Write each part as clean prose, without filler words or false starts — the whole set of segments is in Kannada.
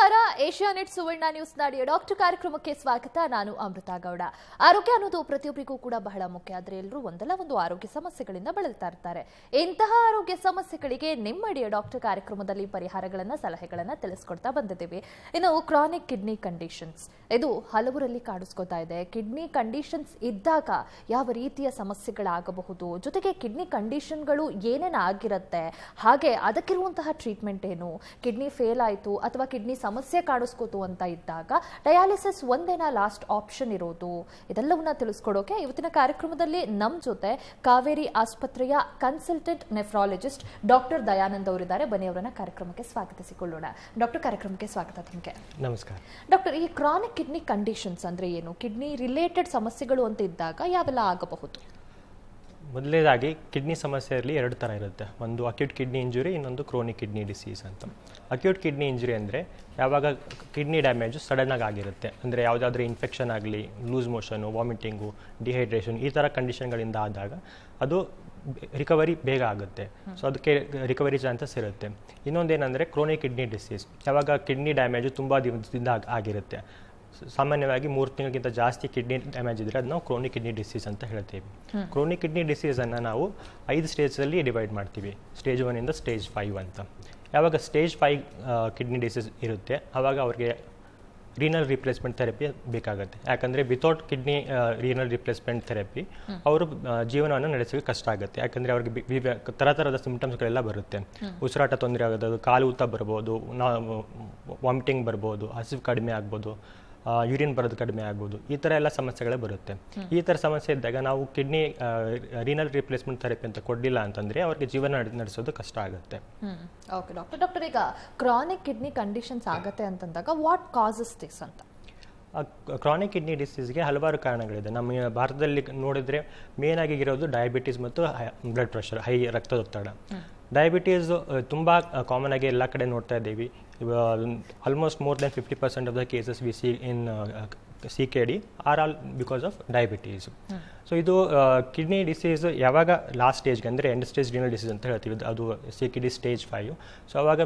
ನಮಸ್ಕಾರ. ಏಷ್ಯಾನೆಟ್ ಸುವರ್ಣ ನ್ಯೂಸ್ ನಾಡಿಯ ಡಾಕ್ಟರ್ ಕಾರ್ಯಕ್ರಮಕ್ಕೆ ಸ್ವಾಗತ. ನಾನು ಅಮೃತಾ ಗೌಡ. ಆರೋಗ್ಯ ಅನ್ನೋದು ಪ್ರತಿಯೊಬ್ಬರಿಗೂ ಕೂಡ ಬಹಳ ಮುಖ್ಯ. ಆದರೆ ಎಲ್ಲರೂ ಒಂದಲ್ಲ ಒಂದು ಆರೋಗ್ಯ ಸಮಸ್ಯೆಗಳಿಂದ ಬಳಲ್ತಾ ಇರ್ತಾರೆ. ಇಂತಹ ಆರೋಗ್ಯ ಸಮಸ್ಯೆಗಳಿಗೆ ನಿಮ್ಮಡಿಯ ಡಾಕ್ಟರ್ ಕಾರ್ಯಕ್ರಮದಲ್ಲಿ ಪರಿಹಾರಗಳನ್ನ, ಸಲಹೆಗಳನ್ನ ತಿಳಿಸ್ಕೊಡ್ತಾ ಬಂದಿದ್ದೇವೆ. ಇನ್ನು ಕ್ರಾನಿಕ್ ಕಿಡ್ನಿ ಕಂಡೀಷನ್ಸ್ ಇದು ಹಲವರಲ್ಲಿ ಕಾಣಿಸ್ಕೊತಾ ಇದೆ. ಕಿಡ್ನಿ ಕಂಡೀಷನ್ಸ್ ಇದ್ದಾಗ ಯಾವ ರೀತಿಯ ಸಮಸ್ಯೆಗಳಾಗಬಹುದು, ಜೊತೆಗೆ ಕಿಡ್ನಿ ಕಂಡೀಷನ್ಗಳು ಏನೇನು ಆಗಿರುತ್ತೆ, ಹಾಗೆ ಅದಕ್ಕಿರುವಂತಹ ಟ್ರೀಟ್ಮೆಂಟ್ ಏನು, ಕಿಡ್ನಿ ಫೇಲ್ ಆಯಿತು ಅಥವಾ ಕಿಡ್ನಿ ಸಮಸ್ಯೆ ಕಾಣಿಸ್ಕೋತು ಅಂತ ಇದ್ದಾಗ ಡಯಾಲಿಸಿಸ್ ಒಂದೇನಾ ಲಾಸ್ಟ್ ಆಪ್ಷನ್ ಇರೋದು, ಇದೆಲ್ಲವನ್ನ ತಿಳಿಸ್ಕೊಡೋಕೆ ಇವತ್ತಿನ ಕಾರ್ಯಕ್ರಮದಲ್ಲಿ ನಮ್ಮ ಜೊತೆ ಕಾವೇರಿ ಆಸ್ಪತ್ರೆಯ ಕನ್ಸಲ್ಟೆಂಟ್ ನೆಫ್ರಾಲಜಿಸ್ಟ್ ಡಾಕ್ಟರ್ ದಯಾನಂದ್ ಅವರಿದ್ದಾರೆ. ಬನ್ನಿ ಅವರನ್ನ ಕಾರ್ಯಕ್ರಮಕ್ಕೆ ಸ್ವಾಗತಿಸಿಕೊಳ್ಳೋಣ. ಡಾಕ್ಟರ್, ಕಾರ್ಯಕ್ರಮಕ್ಕೆ ಸ್ವಾಗತ ನಿಮಗೆ. ನಮಸ್ಕಾರ. ಡಾಕ್ಟರ್, ಈ ಕ್ರಾನಿಕ್ ಕಿಡ್ನಿ ಕಂಡೀಷನ್ಸ್ ಅಂದ್ರೆ ಏನು? ಕಿಡ್ನಿ ರಿಲೇಟೆಡ್ ಸಮಸ್ಯೆಗಳು ಅಂತ ಇದ್ದಾಗ ಯಾವೆಲ್ಲ ಆಗಬಹುದು? ಮೊದಲನೇದಾಗಿ ಕಿಡ್ನಿ ಸಮಸ್ಯೆಯಲ್ಲಿ ಎರಡು ಥರ ಇರುತ್ತೆ. ಒಂದು ಅಕ್ಯೂಟ್ ಕಿಡ್ನಿ ಇಂಜುರಿ, ಇನ್ನೊಂದು ಕ್ರೋನಿಕ್ ಕಿಡ್ನಿ ಡಿಸೀಸ್ ಅಂತ. ಅಕ್ಯೂಟ್ ಕಿಡ್ನಿ ಇಂಜುರಿ ಅಂದರೆ ಯಾವಾಗ ಕಿಡ್ನಿ ಡ್ಯಾಮೇಜು ಸಡನ್ನಾಗಿ ಆಗಿರುತ್ತೆ, ಅಂದರೆ ಯಾವುದಾದ್ರೂ ಇನ್ಫೆಕ್ಷನ್ ಆಗಲಿ, ಲೂಸ್ ಮೋಷನು, ವಾಮಿಟಿಂಗು, ಡಿಹೈಡ್ರೇಷನ್ ಈ ಥರ ಕಂಡೀಷನ್ಗಳಿಂದ ಆದಾಗ ಅದು ರಿಕವರಿ ಬೇಗ ಆಗುತ್ತೆ. ಸೊ ಅದಕ್ಕೆ ರಿಕವರಿ ಚಾನ್ಸಸ್ ಇರುತ್ತೆ. ಇನ್ನೊಂದೇನೆಂದರೆ ಕ್ರೋನಿಕ್ ಕಿಡ್ನಿ ಡಿಸೀಸ್, ಯಾವಾಗ ಕಿಡ್ನಿ ಡ್ಯಾಮೇಜು ತುಂಬ ದಿನದಿಂದ ಆಗಿರುತ್ತೆ. ಸಾಮಾನ್ಯವಾಗಿ 3 ತಿಂಗಳಿಗಿಂತ ಜಾಸ್ತಿ ಕಿಡ್ನಿ ಡ್ಯಾಮೇಜ್ ಇದ್ದರೆ ಅದು ನಾವು ಕ್ರೋನಿಕ್ ಕಿಡ್ನಿ ಡಿಸೀಸ್ ಅಂತ ಹೇಳ್ತೀವಿ. ಕ್ರೋನಿಕ್ ಕಿಡ್ನಿ ಡಿಸೀಸನ್ನು ನಾವು 5 ಸ್ಟೇಜಲ್ಲಿ ಡಿವೈಡ್ ಮಾಡ್ತೀವಿ. ಸ್ಟೇಜ್ 1 ಇಂದ ಸ್ಟೇಜ್ 5 ಅಂತ. ಯಾವಾಗ ಸ್ಟೇಜ್ 5 ಕಿಡ್ನಿ ಡಿಸೀಸ್ ಇರುತ್ತೆ ಆವಾಗ ಅವ್ರಿಗೆ ರೀನಲ್ ರಿಪ್ಲೇಸ್ಮೆಂಟ್ ಥೆರಪಿ ಬೇಕಾಗುತ್ತೆ. ಯಾಕಂದರೆ without kidney renal replacement therapy ಅವರು ಜೀವನವನ್ನು ನಡೆಸೋಕ್ಕೆ ಕಷ್ಟ ಆಗುತ್ತೆ. ಯಾಕಂದರೆ ಅವ್ರಿಗೆ ಥರದ ಸಿಂಪ್ಟಮ್ಸ್ಗಳೆಲ್ಲ ಬರುತ್ತೆ. ಉಸಿರಾಟ ತೊಂದರೆ ಆಗೋದು, ಕಾಲು ಊತ ಬರ್ಬೋದು, ವಾಮಿಟಿಂಗ್ ಬರ್ಬೋದು, ಹಸಿವು ಕಡಿಮೆ ಆಗ್ಬೋದು, ಯೂರಿನ್ ಬರೋದು ಕಡಿಮೆ ಆಗ್ಬೋದು, ಈ ಥರ ಎಲ್ಲ ಸಮಸ್ಯೆಗಳೇ ಬರುತ್ತೆ. ಈ ಥರ ಸಮಸ್ಯೆ ಇದ್ದಾಗ ನಾವು ಕಿಡ್ನಿ ರೀನಲ್ ರಿಪ್ಲೇಸ್ಮೆಂಟ್ ಥೆರಪಿ ಅಂತ ಕೊಡಲಿಲ್ಲ ಅಂತಂದರೆ ಅವ್ರಿಗೆ ಜೀವನ ನಡೆಸೋದು ಕಷ್ಟ ಆಗುತ್ತೆ. ಓಕೆ ಡಾಕ್ಟರ್, ಈಗ ಕ್ರಾನಿಕ್ ಕಿಡ್ನಿ ಕಂಡೀಷನ್ಸ್ ಆಗುತ್ತೆ ಅಂತಂದಾಗ ವಾಟ್ ಕಾಸಸ್ ದಿಸ್ ಅಂತ? ಕ್ರಾನಿಕ್ ಕಿಡ್ನಿ ಡಿಸೀಸ್ಗೆ ಹಲವಾರು ಕಾರಣಗಳಿದೆ. ನಮ್ಮ ಭಾರತದಲ್ಲಿ ನೋಡಿದರೆ ಮೇನ್ ಆಗಿರೋದು ಡಯಾಬಿಟೀಸ್ ಮತ್ತು ಬ್ಲಡ್ ಪ್ರೆಷರ್, ಹೈ ರಕ್ತದೊತ್ತಡ. ಡಯಾಬಿಟೀಸ್ ತುಂಬ ಕಾಮನ್ ಆಗಿ ಎಲ್ಲ ಕಡೆ ನೋಡ್ತಾ ಇದ್ದೀವಿ. Almost more than 50% of the cases we see in CKD are all because of diabetes. So ಇದು ಕಿಡ್ನಿ ಡಿಸೀಸ್ ಯಾವಾಗ ಲಾಸ್ಟ್ ಸ್ಟೇಜ್ಗೆ ಅಂದರೆ ಎಂಡ್ ಸ್ಟೇಜ್ ರೀನಲ್ ಡಿಸೀಸ್ ಅಂತ ಹೇಳ್ತೀವಿ, ಅದು CKD ಸ್ಟೇಜ್ 5. ಸೊ ಅವಾಗ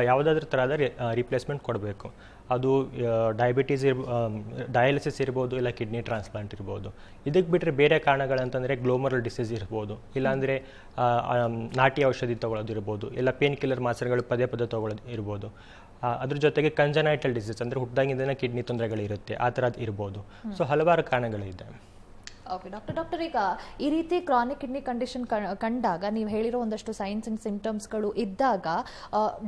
ಯಾವುದಾದ್ರೂ ಥರದ ರಿಪ್ಲೇಸ್ಮೆಂಟ್ ಕೊಡಬೇಕು. ಅದು ಡಯಾಲಿಸಿಸ್ ಇರ್ಬೋದು, ಇಲ್ಲ ಕಿಡ್ನಿ ಟ್ರಾನ್ಸ್ಪ್ಲಾಂಟ್ ಇರ್ಬೋದು. ಇದಕ್ಕೆ ಬಿಟ್ಟರೆ ಬೇರೆ ಕಾರಣಗಳಂತಂದರೆ ಗ್ಲೋಮರಲ್ ಡಿಸೀಸ್ ಇರ್ಬೋದು, ಇಲ್ಲಾಂದರೆ ನಾಟಿ ಔಷಧಿ ತೊಗೊಳ್ಳೋದು ಇರ್ಬೋದು, ಇಲ್ಲ ಪೇನ್ ಕಿಲ್ಲರ್ ಮಾತ್ರೆಗಳು ಪದೇ ತೊಗೊಳ್ಳೋದು ಇರ್ಬೋದು. ಅದ್ರ ಜೊತೆಗೆ ಕಂಜನೈಟಲ್ ಡಿಸೀಸ್ ಅಂದರೆ ಹುಟ್ಟಿದಾಗಿಂದನೇ ಕಿಡ್ನಿ ತೊಂದರೆಗಳಿರುತ್ತೆ, ಆ ಥರದ್ದು ಇರ್ಬೋದು. ಸೊ ಹಲವಾರು ಕಾರಣಗಳಿದೆ. ಓಕೆ ಡಾಕ್ಟರ್, ಈಗ ಈ ರೀತಿ ಕ್ರಾನಿಕ್ ಕಿಡ್ನಿ ಕಂಡೀಷನ್ ಕಂಡಾಗ ನೀವು ಹೇಳಿರೋ ಒಂದಷ್ಟು ಸೈನ್ಸ್ ಅಂಡ್ ಸಿಂಪ್ಟಮ್ಸ್ಗಳು ಇದ್ದಾಗ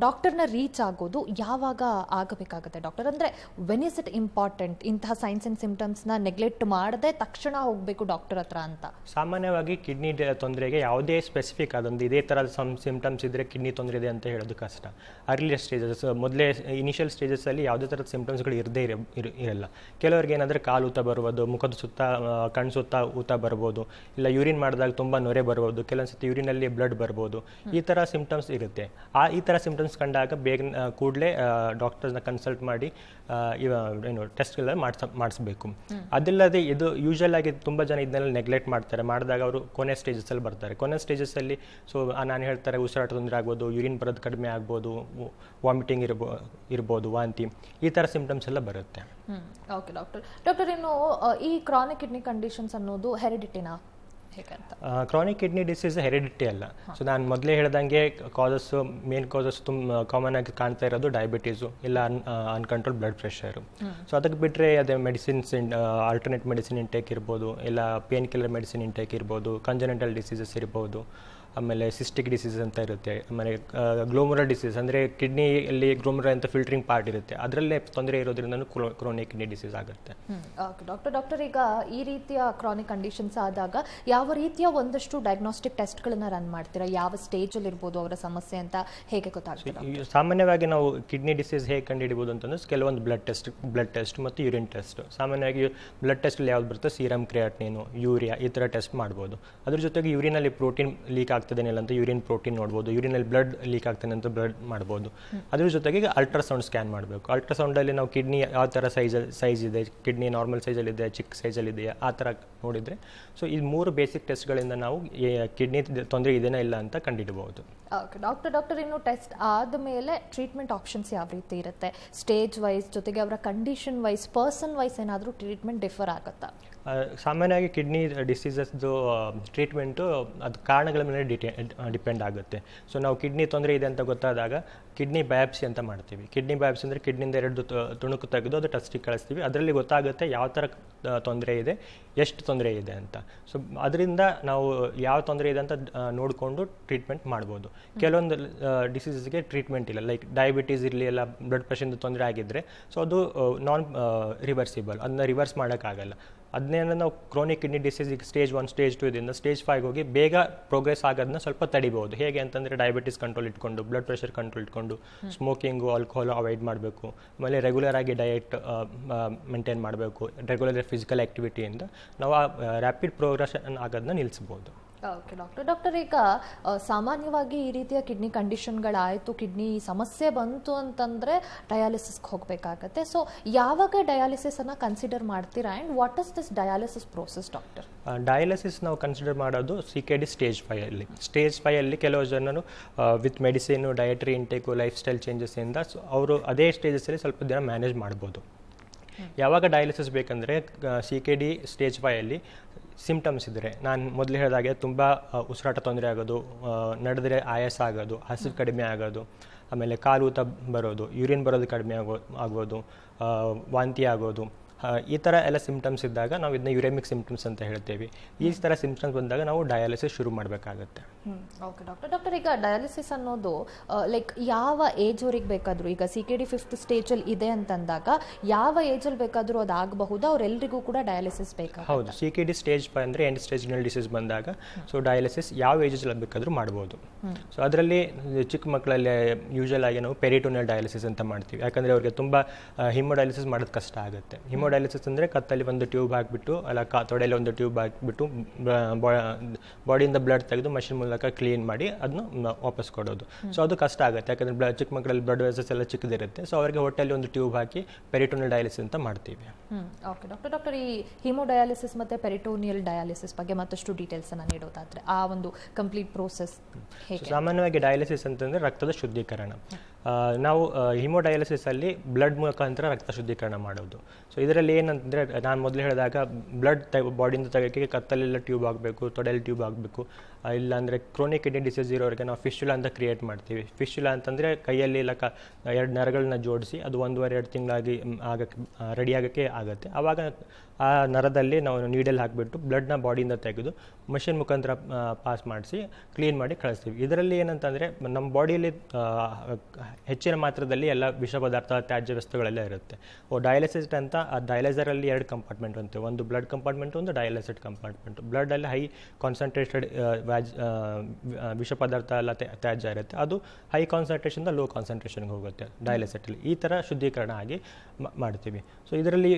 ಡಾಕ್ಟರ್ನ ರೀಚ್ ಆಗೋದು ಯಾವಾಗ ಆಗಬೇಕಾಗುತ್ತೆ ಡಾಕ್ಟರ್? ಅಂದರೆ ವೆನ್ ಇಸ್ ಇಟ್ ಇಂಪಾರ್ಟೆಂಟ್ ಇಂತಹ ಸೈನ್ಸ್ ಅಂಡ್ ಸಿಂಪ್ಟಮ್ಸ್ನ ನೆಗ್ಲೆಕ್ಟ್ ಮಾಡದೆ ತಕ್ಷಣ ಹೋಗಬೇಕು ಡಾಕ್ಟರ್ ಹತ್ರ ಅಂತ? ಸಾಮಾನ್ಯವಾಗಿ ಕಿಡ್ನಿ ತೊಂದರೆಗೆ ಯಾವುದೇ ಸ್ಪೆಸಿಫಿಕ್ ಆದೊಂದು ಇದೇ ಥರದ ಸಿಂಪ್ಟಮ್ಸ್ ಇದ್ದರೆ ಕಿಡ್ನಿ ತೊಂದರೆ ಇದೆ ಅಂತ ಹೇಳೋದು ಕಷ್ಟ. ಅರ್ಲಿ ಸ್ಟೇಜಸ್, ಮೊದಲೇ ಇನಿಷಿಯಲ್ ಸ್ಟೇಜಸ್ಸಲ್ಲಿ ಯಾವುದೇ ಥರದ ಸಿಂಪ್ಟಮ್ಸ್ಗಳು ಇರಲ್ಲ. ಕೆಲವರಿಗೆ ಏನಾದರೂ ಕಾಲು ಊತ ಬರ್ಬೋದು, ಮುಖದ ಸುತ್ತ, ಕಣ್ಣು ಸುತ್ತ ಊತ ಬರ್ಬೋದು, ಇಲ್ಲ ಯೂರಿನ್ ಮಾಡಿದಾಗ ತುಂಬ ನೊರೆ ಬರ್ಬೋದು, ಕೆಲವೊಂದ್ಸತಿ ಯೂರಿನಲ್ಲಿ ಬ್ಲಡ್ ಬರ್ಬೋದು. ಈ ಥರ ಸಿಂಪ್ಟಮ್ಸ್ ಇರುತ್ತೆ. ಈ ಥರ ಸಿಂಪ್ಟಮ್ಸ್ ಕಂಡಾಗ ಬೇಗ ಕೂಡಲೇ ಡಾಕ್ಟರ್ಸ್ನ ಕನ್ಸಲ್ಟ್ ಮಾಡಿ ಟೆಸ್ಟ್ಗಳ ಮಾಡಿಸ್ಬೇಕು. ಅದಿಲ್ಲದೆ ಇದು ಯೂಶಲ್ ಆಗಿ ತುಂಬ ಜನ ಇದನ್ನೆಲ್ಲ ನೆಗ್ಲೆಕ್ಟ್ ಮಾಡಿದಾಗ ಅವರು ಕೊನೆ ಸ್ಟೇಜಸ್ಸಲ್ಲಿ ಬರ್ತಾರೆ. ಕೊನೆ ಸ್ಟೇಜಸ್ಸಲ್ಲಿ ನಾನು ಹೇಳ್ತಾರೆ ಉಸಿರಾಟ ತೊಂದರೆ ಆಗ್ಬೋದು, ಯೂರಿನ್ ಬರೋದು ಕಡಿಮೆ ಆಗ್ಬೋದು, ವಾಮಿಟಿಂಗ್ ಇರ್ಬೋದು, ವಾಂತಿ, ಈ ಥರ ಸಿಂಪ್ಟಮ್ಸ್ ಎಲ್ಲ ಬರುತ್ತೆ. ಓಕೆ ಡಾಕ್ಟರ್, ಇನ್ನು ಈ ಕ್ರಾನಿಕ್ ಕಿಡ್ನಿ ಕಂಡೀಷನ್ಸ್ ಅನ್ನೋದು ಹೆರಿಡಿಟಿನಾ ಹೇಗಂತ? ಕ್ರಾನಿಕ್ ಕಿಡ್ನಿ ಡಿಸೀಸ್ ಹೆರಿಡಿಟಿ ಅಲ್ಲ. ಸೊ ನಾನು ಮೊದಲೇ ಹೇಳ್ದಂಗೆ ಮೇನ್ ಕಾಸಸ್ ತುಂಬ ಕಾಮನ್ ಆಗಿ ಕಾಣ್ತಾ ಇರೋದು ಡಯಾಬಿಟೀಸು, ಇಲ್ಲ ಅನ್ಕಂಟ್ರೋಲ್ ಬ್ಲಡ್ ಪ್ರೆಷರು. ಸೊ ಅದಕ್ಕೆ ಬಿಟ್ಟರೆ ಅದೇ ಮೆಡಿಸಿನ್ಸ್, ಆಲ್ಟರ್ನೇಟ್ ಮೆಡಿಸಿನ್ ಇಂಟೇಕ್ ಇರ್ಬೋದು, ಇಲ್ಲ ಪೇನ್ ಕಿಲ್ಲರ್ ಮೆಡಿಸಿನ್ ಇಂಟೇಕ್ ಇರ್ಬೋದು, ಕಂಜನೆಂಟಲ್ ಡಿಸೀಸಸ್ ಇರ್ಬೋದು, ಆಮೇಲೆ ಸಿಸ್ಟಿಕ್ ಡಿಸೀಸ್ ಅಂತ ಇರುತ್ತೆ. ಆಮೇಲೆ ಗ್ಲೋಮರಲ್ ಡಿಸೀಸ್ ಅಂದರೆ ಕಿಡ್ನಿಯಲ್ಲಿ ಗ್ಲೋಮರಲ್ ಅಂತ ಫಿಲ್ಟರಿಂಗ್ ಪಾರ್ಟ್ ಇರುತ್ತೆ, ಅದರಲ್ಲೇ ತೊಂದರೆ ಇರೋದ್ರಿಂದ ಕ್ರೋನಿಕ್ ಕಿಡ್ನಿ ಡಿಸೀಸ್ ಆಗುತ್ತೆ. ಓಕೆ ಡಾಕ್ಟರ್, ಈಗ ಈ ರೀತಿಯ ಕ್ರಾನಿಕ್ ಕಂಡೀಷನ್ಸ್ ಆದಾಗ ಯಾವ ರೀತಿಯ ಒಂದಷ್ಟು ಡಯಾಗ್ನೋಸ್ಟಿಕ್ ಟೆಸ್ಟ್ಗಳನ್ನು ರನ್ ಮಾಡ್ತೀರಾ? ಯಾವ ಸ್ಟೇಜಲ್ಲಿ ಇರ್ಬೋದು ಅವರ ಸಮಸ್ಯೆ ಅಂತ ಹೇಗೆ ಗೊತ್ತಾಗ್ತದೆ? ಸಾಮಾನ್ಯವಾಗಿ ನಾವು ಕಿಡ್ನಿ ಡಿಸೀಸ್ ಹೇಗೆ ಕಂಡುಹಿಡಿಬೋದು ಅಂತಂದ್ರೆ ಕೆಲವೊಂದು ಬ್ಲಡ್ ಟೆಸ್ಟ್ ಮತ್ತು ಯೂರಿನ್ ಟೆಸ್ಟ್. ಸಾಮಾನ್ಯವಾಗಿ ಬ್ಲಡ್ ಟೆಸ್ಟಲ್ಲಿ ಯಾವ್ದು ಬರುತ್ತೆ, ಸೀರಮ್ ಕ್ರಿಯಾಟಿನಿನ್, ಯೂರಿಯಾ, ಈ ಥರ ಟೆಸ್ಟ್ ಮಾಡ್ಬೋದು. ಅದ್ರ ಜೊತೆಗೆ ಯೂರಿನಲ್ಲಿ ಪ್ರೋಟೀನ್ ಲೀಕ್ ಆಗ್ತದೇನಿಲ್ಲ ಅಂತ ಯೂರಿನ್ ಪ್ರೋಟೀನ್ ನೋಡ್ಬೋದು, ಯೂರಿನಲ್ಲಿ ಬ್ಲಡ್ ಲೀಕ್ ಆಗ್ತಾನೆ ಅಂತ ಬ್ಲಡ್ ಮಾಡ್ಬೋದು. ಅದ್ರ ಜೊತೆಗೆ ಅಲ್ಟ್ರಾಸೌಂಡ್ ಸ್ಕ್ಯಾನ್ ಮಾಡಬೇಕು. ಅಲ್ಟ್ರಾಸೌಂಡಲ್ಲಿ ನಾವು ಕಿಡ್ನಿ ಯಾವ ಥರ ಸೈಜ್ ಇದೆ, ಕಿಡ್ನಿ ನಾರ್ಮಲ್ ಸೈಜಲ್ಲಿದೆ, ಚಿಕ್ಕ ಸೈಜಲ್ಲಿದೆಯಾ, ಆ ಥರ ನೋಡಿದರೆ. ಸೊ ಈ 3 ಬೇಸಿಕ್ ಟೆಸ್ಟ್ಗಳಿಂದ ನಾವು ಕಿಡ್ನಿ ತೊಂದರೆ ಇದೆಯಾ ಇಲ್ಲ ಅಂತ ಕಂಡುಹಿಡಬಹುದು. ಓಕೆ ಡಾಕ್ಟರ್ ಇನ್ನು ಟೆಸ್ಟ್ ಆದಮೇಲೆ ಟ್ರೀಟ್ಮೆಂಟ್ ಆಪ್ಷನ್ಸ್ ಯಾವ ರೀತಿ ಇರುತ್ತೆ? ಸ್ಟೇಜ್ ವೈಸ್ ಜೊತೆಗೆ ಅವರ ಕಂಡೀಷನ್ ವೈಸ್, ಪರ್ಸನ್ ವೈಸ್ ಏನಾದರೂ ಟ್ರೀಟ್ಮೆಂಟ್ ಡಿಫರ್ ಆಗುತ್ತಾ? ಸಾಮಾನ್ಯವಾಗಿ ಕಿಡ್ನಿ ಡಿಸೀಸಸ್ದು ಟ್ರೀಟ್ಮೆಂಟು ಅದು ಕಾರಣಗಳ ಮೇಲೆ ಡಿಪೆಂಡ್ ಆಗುತ್ತೆ. ಸೊ ನಾವು ಕಿಡ್ನಿ ತೊಂದರೆ ಇದೆ ಅಂತ ಗೊತ್ತಾದಾಗ ಕಿಡ್ನಿ ಬಯಾಪ್ಸಿ ಅಂತ ಮಾಡ್ತೀವಿ. ಕಿಡ್ನಿ ಬಯಾಪ್ಸಿ ಅಂದರೆ ಕಿಡ್ನಿಯಿಂದ 2 ತುಣುಕು ತೆಗೆದು ಅದು ಟೆಸ್ಟಿಗೆ ಕಳಿಸ್ತೀವಿ. ಅದರಲ್ಲಿ ಗೊತ್ತಾಗುತ್ತೆ ಯಾವ ಥರ ತೊಂದರೆ ಇದೆ, ಎಷ್ಟು ತೊಂದರೆ ಇದೆ ಅಂತ. ಸೊ ಅದರಿಂದ ನಾವು ಯಾವ ತೊಂದರೆ ಇದೆ ಅಂತ ನೋಡಿಕೊಂಡು ಟ್ರೀಟ್ಮೆಂಟ್ ಮಾಡ್ಬೋದು. ಕೆಲವೊಂದು ಡಿಸೀಸಸ್ಗೆ ಟ್ರೀಟ್ಮೆಂಟ್ ಇಲ್ಲ, ಲೈಕ್ ಡಯಾಬಿಟೀಸ್ ಇರಲಿ, ಎಲ್ಲ ಬ್ಲಡ್ ಪ್ರೆಷರ್ದು ತೊಂದರೆ ಆಗಿದ್ದರೆ ಸೊ ಅದು ನಾನ್ ರಿವರ್ಸಿಬಲ್, ಅದನ್ನ ರಿವರ್ಸ್ ಮಾಡೋಕ್ಕಾಗಲ್ಲ. ಅದನ್ನೇನು ನಾವು ಕ್ರೋನಿಕ್ ಕಿಡ್ನಿ ಡಿಸೀಸ್ ಈಗ ಸ್ಟೇಜ್ 1 ಸ್ಟೇಜ್ 2 ಇದರಿಂದ ಸ್ಟೇಜ್ 5 ಹೋಗಿ ಬೇಗ ಪ್ರೋಗ್ರೆಸ್ ಆಗೋದನ್ನ ಸ್ವಲ್ಪ ತಡಿಬೋದು. ಹೇಗೆ ಅಂತಂದರೆ ಡಯಾಬಿಟೀಸ್ ಕಂಟ್ರೋಲ್ ಇಟ್ಕೊಂಡು, ಬ್ಲಡ್ ಪ್ರೆಷರ್ ಕಂಟ್ರೋಲ್ ಇಟ್ಕೊಂಡು, ಸ್ಮೋಕಿಂಗು, ಆಲ್ಕೋಹಾಲ್ ಅವಾಯ್ಡ್ ಮಾಡಬೇಕು, ಆಮೇಲೆ ರೆಗ್ಯುಲರ್ ಆಗಿ ಡಯಟ್ ಮೇಂಟೈನ್ ಮಾಡಬೇಕು, ರೆಗ್ಯುಲರ್ ಫಿಸಿಕಲ್ ಆ್ಯಕ್ಟಿವಿಟಿಯಿಂದ ನಾವು ಆ ರ್ಯಾಪಿಡ್ ಪ್ರೋಗ್ರೆಷನ್ ಆಗೋದನ್ನ ನಿಲ್ಲಿಸ್ಬೋದು. ಓಕೆ ಡಾಕ್ಟರ್ ಈಗ ಸಾಮಾನ್ಯವಾಗಿ ಈ ರೀತಿಯ ಕಿಡ್ನಿ ಕಂಡೀಷನ್ಗಳಾಯಿತು, ಕಿಡ್ನಿ ಸಮಸ್ಯೆ ಬಂತು ಅಂತಂದರೆ ಡಯಾಲಿಸಿಸ್ಗೆ ಹೋಗಬೇಕಾಗತ್ತೆ. ಸೊ ಯಾವಾಗ ಡಯಾಲಿಸಿಸನ್ನು ಕನ್ಸಿಡರ್ ಮಾಡ್ತೀರಾ and what is this dialysis process doctor? Dialysis ನಾವು ಕನ್ಸಿಡರ್ ಮಾಡೋದು CKD ಸ್ಟೇಜ್ 5 ಸ್ಟೇಜ್ 5 ಕೆಲವು ಜನರು with medicine, dietary intake, lifestyle ಚೇಂಜಸ್ಸಿಂದ ಅವರು ಅದೇ ಸ್ಟೇಜಸ್ಸಲ್ಲಿ ಸ್ವಲ್ಪ ದಿನ ಮ್ಯಾನೇಜ್ ಮಾಡ್ಬೋದು. ಯಾವಾಗ ಡಯಾಲಿಸಿಸ್ ಬೇಕಂದರೆ CKD ಸ್ಟೇಜ್ 5 ಸಿಂಪ್ಟಮ್ಸ್ ಇದ್ದರೆ, ನಾನು ಮೊದಲು ಹೇಳಿದಾಗೆ ತುಂಬ ಉಸಿರಾಟ ತೊಂದರೆ ಆಗೋದು, ನಡೆದರೆ ಆಯಾಸ ಆಗೋದು, ಹಸಿವು ಕಡಿಮೆ ಆಗೋದು, ಆಮೇಲೆ ಕಾಲು ಊತ ಬರೋದು, ಯೂರಿನ್ ಬರೋದು ಕಡಿಮೆ ಆಗೋದು, ವಾಂತಿ ಆಗೋದು, ಈ ಥರ ಎಲ್ಲ ಸಿಂಪ್ಟಮ್ಸ್ ಇದ್ದಾಗ ನಾವು ಇದನ್ನ ಯುರೆಮಿಕ್ ಸಿಂಪ್ಟಮ್ಸ್ ಅಂತ ಹೇಳ್ತೇವೆ. ಈ ಥರ ಸಿಂಪ್ಟಮ್ಸ್ ಬಂದಾಗ ನಾವು ಡಯಾಲಿಸಿಸ್ ಶುರು ಮಾಡಬೇಕಾಗತ್ತೆ. ಓಕೆ ಡಾಕ್ಟರ್ ಈಗ ಡಯಾಲಿಸಿಸ್ ಅನ್ನೋದು ಲೈಕ್ ಯಾವ ಏಜ್ವರೆಗೆ ಬೇಕಾದರೂ, ಈಗ CKD 5th ಸ್ಟೇಜಲ್ಲಿ ಇದೆ ಅಂತಂದಾಗ ಯಾವ ಏಜಲ್ಲಿ ಬೇಕಾದರೂ ಅದು ಆಗಬಹುದು, ಅವರೆಲ್ಲರಿಗೂ ಕೂಡ ಡಯಾಲಿಸಿಸ್ ಬೇಕಾಗುತ್ತೆ? ಹೌದು, CKD ಸ್ಟೇಜ್ 5 ಅಂದರೆ ಎಂಡ್ ಸ್ಟೇಜ್ ರಿನಲ್ ಡಿಸೀಸ್ ಬಂದಾಗ ಸೊ ಡಯಾಲಿಸಿಸ್ ಯಾವ ಏಜಲ್ಲಿ ಬೇಕಾದರೂ ಮಾಡ್ಬೋದು. ಸೊ ಅದರಲ್ಲಿ ಚಿಕ್ಕ ಮಕ್ಕಳಲ್ಲಿ ಯೂಶಲ್ ಆಗಿ ನಾವು ಪೆರಿಟೋನಿಯಲ್ ಡಯಾಲಿಸಿಸ್ ಅಂತ ಮಾಡ್ತೀವಿ. ಯಾಕಂದರೆ ಅವ್ರಿಗೆ ತುಂಬ ಹಿಮೋಡಯಾಲಿಸಿಸ್ ಮಾಡೋದು ಕಷ್ಟ ಆಗುತ್ತೆ. ಹಿಮೋಡಯಾಲಿಸಿಸ್ ಅಂದರೆ ಕತ್ತಲ್ಲಿ ಒಂದು ಟ್ಯೂಬ್ ಹಾಕಿಬಿಟ್ಟು, ಅಲ್ಲ ತೊಡೆಯಲ್ಲಿ ಒಂದು ಟ್ಯೂಬ್ ಹಾಕಿಬಿಟ್ಟು ಬಾಡಿಯಿಂದ ಬ್ಲಡ್ ತೆಗೆದು ಮಷಿನ್ ಮೂಲಕ ಕ್ಲೀನ್ ಮಾಡಿ ಅದನ್ನು ವಾಪಸ್ ಕೊಡೋದು. ಸೊ ಅದು ಕಷ್ಟ ಆಗುತ್ತೆ, ಯಾಕಂದರೆ ಚಿಕ್ಕ ಮಕ್ಕಳಲ್ಲಿ ಬ್ಲಡ್ ವೆಸಲ್ಸ್ ಎಲ್ಲ ಚಿಕ್ಕದಿರುತ್ತೆ. ಸೊ ಅವರಿಗೆ ಹೊಟ್ಟೆಯಲ್ಲಿ ಒಂದು ಟ್ಯೂಬ್ ಹಾಕಿ ಪೆರಿಟೋನಿಯಲ್ ಡಯಾಲಿಸಿಸ್ ಅಂತ ಮಾಡ್ತೀವಿ. ಓಕೆ ಡಾಕ್ಟರ್ ಈ ಹಿಮೋಡಯಾಲಿಸಿಸ್ ಮತ್ತು ಪೆರಿಟೋನಿಯಲ್ ಡಯಾಲಿಸಿಸ್ ಬಗ್ಗೆ ಮತ್ತಷ್ಟು ಡೀಟೇಲ್ಸನ್ನು ನೀಡೋದಾದರೆ ಆ ಒಂದು ಕಂಪ್ಲೀಟ್ ಪ್ರೋಸೆಸ್ ಹೇಗೆ? ಸಾಮಾನ್ಯವಾಗಿ ಡಯಾಲಿಸಿಸ್ ಅಂತಂದರೆ ರಕ್ತದ ಶುದ್ಧೀಕರಣ. ನಾವು ಹಿಮೋಡಯಾಲಿಸಿಸಲ್ಲಿ ಬ್ಲಡ್ ಮುಖಾಂತರ ರಕ್ತ ಶುದ್ಧೀಕರಣ ಮಾಡೋದು. ಸೊ ಇದರಲ್ಲಿ ಏನಂತಂದರೆ, ನಾನು ಮೊದಲು ಹೇಳಿದಾಗ ಬ್ಲಡ್ ಬಾಡಿಯಿಂದ ತೆಗೋಕ್ಕೆ ಕತ್ತಲೆಲ್ಲ ಟ್ಯೂಬ್ ಆಗಬೇಕು, ತೊಡೆಯಲ್ಲಿ ಟ್ಯೂಬ್ ಆಗಬೇಕು. ಇಲ್ಲಾಂದರೆ ಕ್ರೋನಿಕ್ ಕಿಡ್ನಿ ಡಿಸೀಸ್ ಇರೋರಿಗೆ ನಾವು ಫಿಶ್ಯುಲಾ ಅಂತ ಕ್ರಿಯೇಟ್ ಮಾಡ್ತೀವಿ. ಫಿಶ್ಯುಲಾ ಅಂತಂದರೆ ಕೈಯಲ್ಲಿ ಇಲ್ಲ 2 ನರಗಳನ್ನ ಜೋಡಿಸಿ ಅದು 1.5-2 ತಿಂಗಳಾಗಿ ರೆಡಿ ಆಗೋಕ್ಕೆ ಆಗುತ್ತೆ. ಆವಾಗ ಆ ನರದಲ್ಲಿ ನಾವು ನೀಡಲ್ ಹಾಕಿಬಿಟ್ಟು ಬ್ಲಡ್ನ ಬಾಡಿಯಿಂದ ತೆಗೆದು ಮಷಿನ್ ಮುಖಾಂತರ ಪಾಸ್ ಮಾಡಿಸಿ ಕ್ಲೀನ್ ಮಾಡಿ ಕಳಿಸ್ತೀವಿ. ಇದರಲ್ಲಿ ಏನಂತಂದರೆ ನಮ್ಮ ಬಾಡಿಯಲ್ಲಿ ಹೆಚ್ಚಿನ ಮಾತ್ರದಲ್ಲಿ ಎಲ್ಲ ವಿಷ ಪದಾರ್ಥ, ತ್ಯಾಜ್ಯ ವಸ್ತುಗಳೆಲ್ಲ ಇರುತ್ತೆ. ಡಯಾಲಿಸಿಸ್ ಅಂತ ಆ ಡಯಾಲೈಸರಲ್ಲಿ 2 ಕಂಪಾರ್ಟ್ಮೆಂಟ್ ಅಂತೆ, ಒಂದು ಬ್ಲಡ್ ಕಂಪಾರ್ಟ್ಮೆಂಟ್, ಒಂದು ಡಯಾಲಿಸಿಸ್ ಕಂಪಾರ್ಟ್ಮೆಂಟ್. ಬ್ಲಡ್ಡಲ್ಲಿ ಹೈ ಕಾನ್ಸಂಟ್ರೇಟೆಡ್ ವಿಷ ಪದಾರ್ಥ ಎಲ್ಲ ತ್ಯಾಜ್ಯ ಇರುತ್ತೆ, ಅದು ಹೈ ಕಾನ್ಸಂಟ್ರೇಷನ್ದ ಲೋ ಕಾನ್ಸಂಟ್ರೇಷನ್ಗೆ ಹೋಗುತ್ತೆ ಡಯಾಲಿಸಿಸಲ್ಲಿ. ಈ ಥರ ಶುದ್ಧೀಕರಣ ಆಗಿ ಮಾಡ್ತೀವಿ. ಸೊ ಇದರಲ್ಲಿ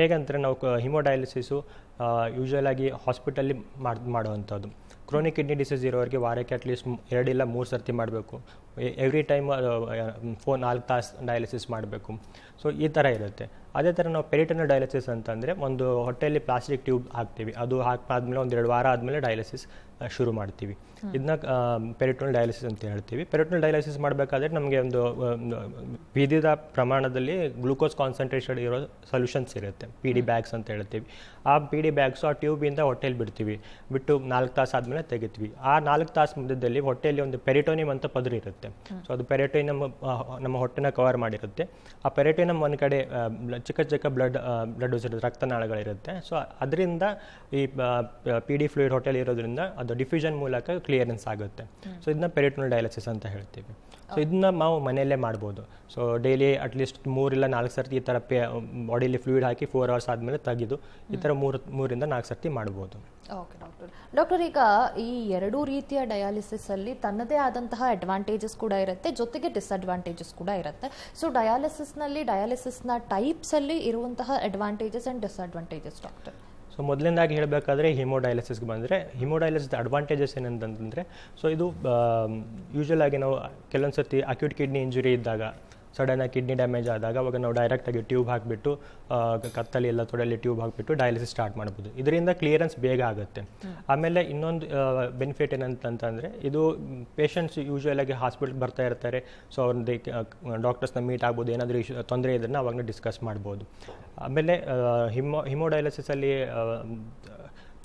ಹೇಗಂದರೆ ನಾವು ಹಿಮೋಡಯಾಲಿಸಿಸು ಯೂಶುವಲ್ ಆಗಿ ಹಾಸ್ಪಿಟಲ್ಲಿ ಮಾಡುವಂಥದ್ದು. ಕ್ರೋನಿಕ್ ಕಿಡ್ನಿ ಡಿಸೀಸ್ ಇರೋರಿಗೆ ವಾರಕ್ಕೆ ಅಟ್ಲೀಸ್ಟ್ 2 ಇಲ್ಲ 3 ಸರ್ತಿ ಮಾಡಬೇಕು. ಎವ್ರಿ ಟೈಮ್ 4 ತಾಸು ಡಯಾಲಿಸಿಸ್ ಮಾಡಬೇಕು. ಸೊ ಈ ಥರ ಇರುತ್ತೆ. ಅದೇ ಥರ ನಾವು ಪೆರಿಟೋನಿಯಲ್ ಡಯಾಲಿಸಿಸ್ ಅಂತಂದರೆ ಒಂದು ಹೊಟ್ಟೆಯಲ್ಲಿ ಪ್ಲಾಸ್ಟಿಕ್ ಟ್ಯೂಬ್ ಹಾಕ್ತೀವಿ. ಅದು ಹಾಕಾದ್ಮೇಲೆ 1-2 ವಾರ ಆದಮೇಲೆ ಡಯಾಲಿಸಿಸ್ ಶುರು ಮಾಡ್ತೀವಿ. ಇದನ್ನ ಪೆರಿಟೋನಿಯಲ್ ಡಯಾಲಿಸಿಸ್ ಅಂತ ಹೇಳ್ತೀವಿ. ಪೆರಿಟೋನಿಯಲ್ ಡಯಾಲಿಸಿಸ್ ಮಾಡಬೇಕಾದ್ರೆ ನಮಗೆ ಒಂದು ವಿವಿಧ ಪ್ರಮಾಣದಲ್ಲಿ ಗ್ಲೂಕೋಸ್ ಕಾನ್ಸಂಟ್ರೇಷನ್ ಇರೋ ಸೊಲ್ಯೂಷನ್ಸ್ ಇರುತ್ತೆ, PD ಬ್ಯಾಗ್ಸ್ ಅಂತ ಹೇಳ್ತೀವಿ. ಆ PD ಬ್ಯಾಗ್ಸು ಆ ಟ್ಯೂಬಿಂದ ಹೊಟ್ಟೆಯಲ್ಲಿ ಬಿಟ್ಟು 4 ತಾಸು ಆದಮೇಲೆ ತೆಗಿತೀವಿ. ಆ 4 ತಾಸು ಮಧ್ಯದಲ್ಲಿ ಹೊಟ್ಟೆಯಲ್ಲಿ ಒಂದು ಪೆರಿಟೋನಿಯಂ ಅಂತ ಪದರ ಇರುತ್ತೆ. ಸೊ ಅದು ಪೆರಿಟೋನಿಯಂ ನಮ್ಮ ಹೊಟ್ಟೆನ ಕವರ್ ಮಾಡಿರುತ್ತೆ. ಆ ಪೆರಿಟೋನಿಯಂ ಒಂದು ಕಡೆ ಚಿಕ್ಕ ಬ್ಲಡ್ ಇರುತ್ತೆ, ರಕ್ತನಾಳಗಳಿರುತ್ತೆ. ಸೊ ಅದರಿಂದ ಈ PD ಫ್ಲೂಯಿಡ್ ಹೊಟ್ಟೆಯಲ್ಲಿ ಇರೋದ್ರಿಂದ ಅದು ಡಿಫ್ಯೂಷನ್ ಮೂಲಕ ಕ್ಲಿಯರೆನ್ಸ್ ಆಗುತ್ತೆ. ಸೊ ಇದನ್ನ ಪೆರಿಟೋನಿಯಲ್ ಡಯಾಲಿಸಿಸ್ ಅಂತ ಹೇಳ್ತೀವಿ. ಸೊ ಇದನ್ನ ನಾವು ಮನೆಯಲ್ಲೇ ಮಾಡ್ಬೋದು. ಸೊ ಡೈಲಿ ಅಟ್ಲೀಸ್ಟ್ 3 ಇಲ್ಲ 4 ಸರ್ತಿ ಈ ಥರ ಬಾಡಿಲಿ ಫ್ಲೂಯಿಡ್ ಹಾಕಿ 4 ಅವರ್ಸ್ ಆದಮೇಲೆ ತೆಗೆದು ಈ ಥರ 3 ರಿಂದ 4 ಸರ್ತಿ ಮಾಡ್ಬೋದು. ಓಕೆ ಡಾಕ್ಟರ್ ಈಗ ಈ 2 ರೀತಿಯ ಡಯಾಲಿಸಿಸ್ ಅಲ್ಲಿ ತನ್ನದೇ ಆದಂತಹ ಅಡ್ವಾಂಟೇಜಸ್ ಕೂಡ ಇರುತ್ತೆ, ಜೊತೆಗೆ ಡಿಸ್ಅಡ್ವಾಂಟೇಜಸ್ ಕೂಡ ಇರುತ್ತೆ. ಸೊ ಡಯಾಲಿಸಿಸ್ನ ಟೈಪ್ಸ್ ಅಲ್ಲಿ ಇರುವಂತಹ advantages and disadvantages doctor? So ಮೊದಲನೇದಾಗಿ ಹೇಳಬೇಕಾದ್ರೆ ಹಿಮೋಡಯಾಲಿಸಿಸ್ಗೆ ಬಂದರೆ, ಹಿಮೋಡಯಾಲಿಸಿಸ್ ಅಡ್ವಾಂಟೇಜಸ್ ಏನಂತಂದರೆ, ಸೊ ಇದು ಯೂಶುವಲ್ ಆಗಿ ನಾವು ಕೆಲವೊಂದು ಸರ್ತಿ ಅಕ್ಯೂಟ್ ಕಿಡ್ನಿ ಇಂಜುರಿ ಇದ್ದಾಗ ಸಡನ್ನಾಗಿ ಕಿಡ್ನಿ ಡ್ಯಾಮೇಜ್ ಆದಾಗ ಅವಾಗ ನಾವು ಡೈರೆಕ್ಟಾಗಿ ಟ್ಯೂಬ್ ಹಾಕಿಬಿಟ್ಟು ಕತ್ತಲಿ ಎಲ್ಲ ತೊಡೆಯಲ್ಲಿ ಟ್ಯೂಬ್ ಹಾಕಿಬಿಟ್ಟು ಡಯಾಲಿಸಿಸ್ ಸ್ಟಾರ್ಟ್ ಮಾಡ್ಬೋದು. ಇದರಿಂದ ಕ್ಲಿಯರೆನ್ಸ್ ಬೇಗ ಆಗುತ್ತೆ. ಆಮೇಲೆ ಇನ್ನೊಂದು ಬೆನಿಫಿಟ್ ಏನಂತಂದರೆ ಇದು ಪೇಷಂಟ್ಸ್ ಯೂಶ್ವಲಾಗಿ ಹಾಸ್ಪಿಟಲ್ಗೆ ಬರ್ತಾ ಇರ್ತಾರೆ. ಸೊ ಅವ್ರದ್ದು ಡಾಕ್ಟರ್ಸ್ನ ಮೀಟ್ ಆಗ್ಬೋದು, ಏನಾದರೂ ತೊಂದರೆ ಇದ್ದರೆ ಅವಾಗಲೇ ಡಿಸ್ಕಸ್ ಮಾಡ್ಬೋದು. ಆಮೇಲೆ ಹಿಮೋಡಯಾಲಿಸಿಸಲ್ಲಿ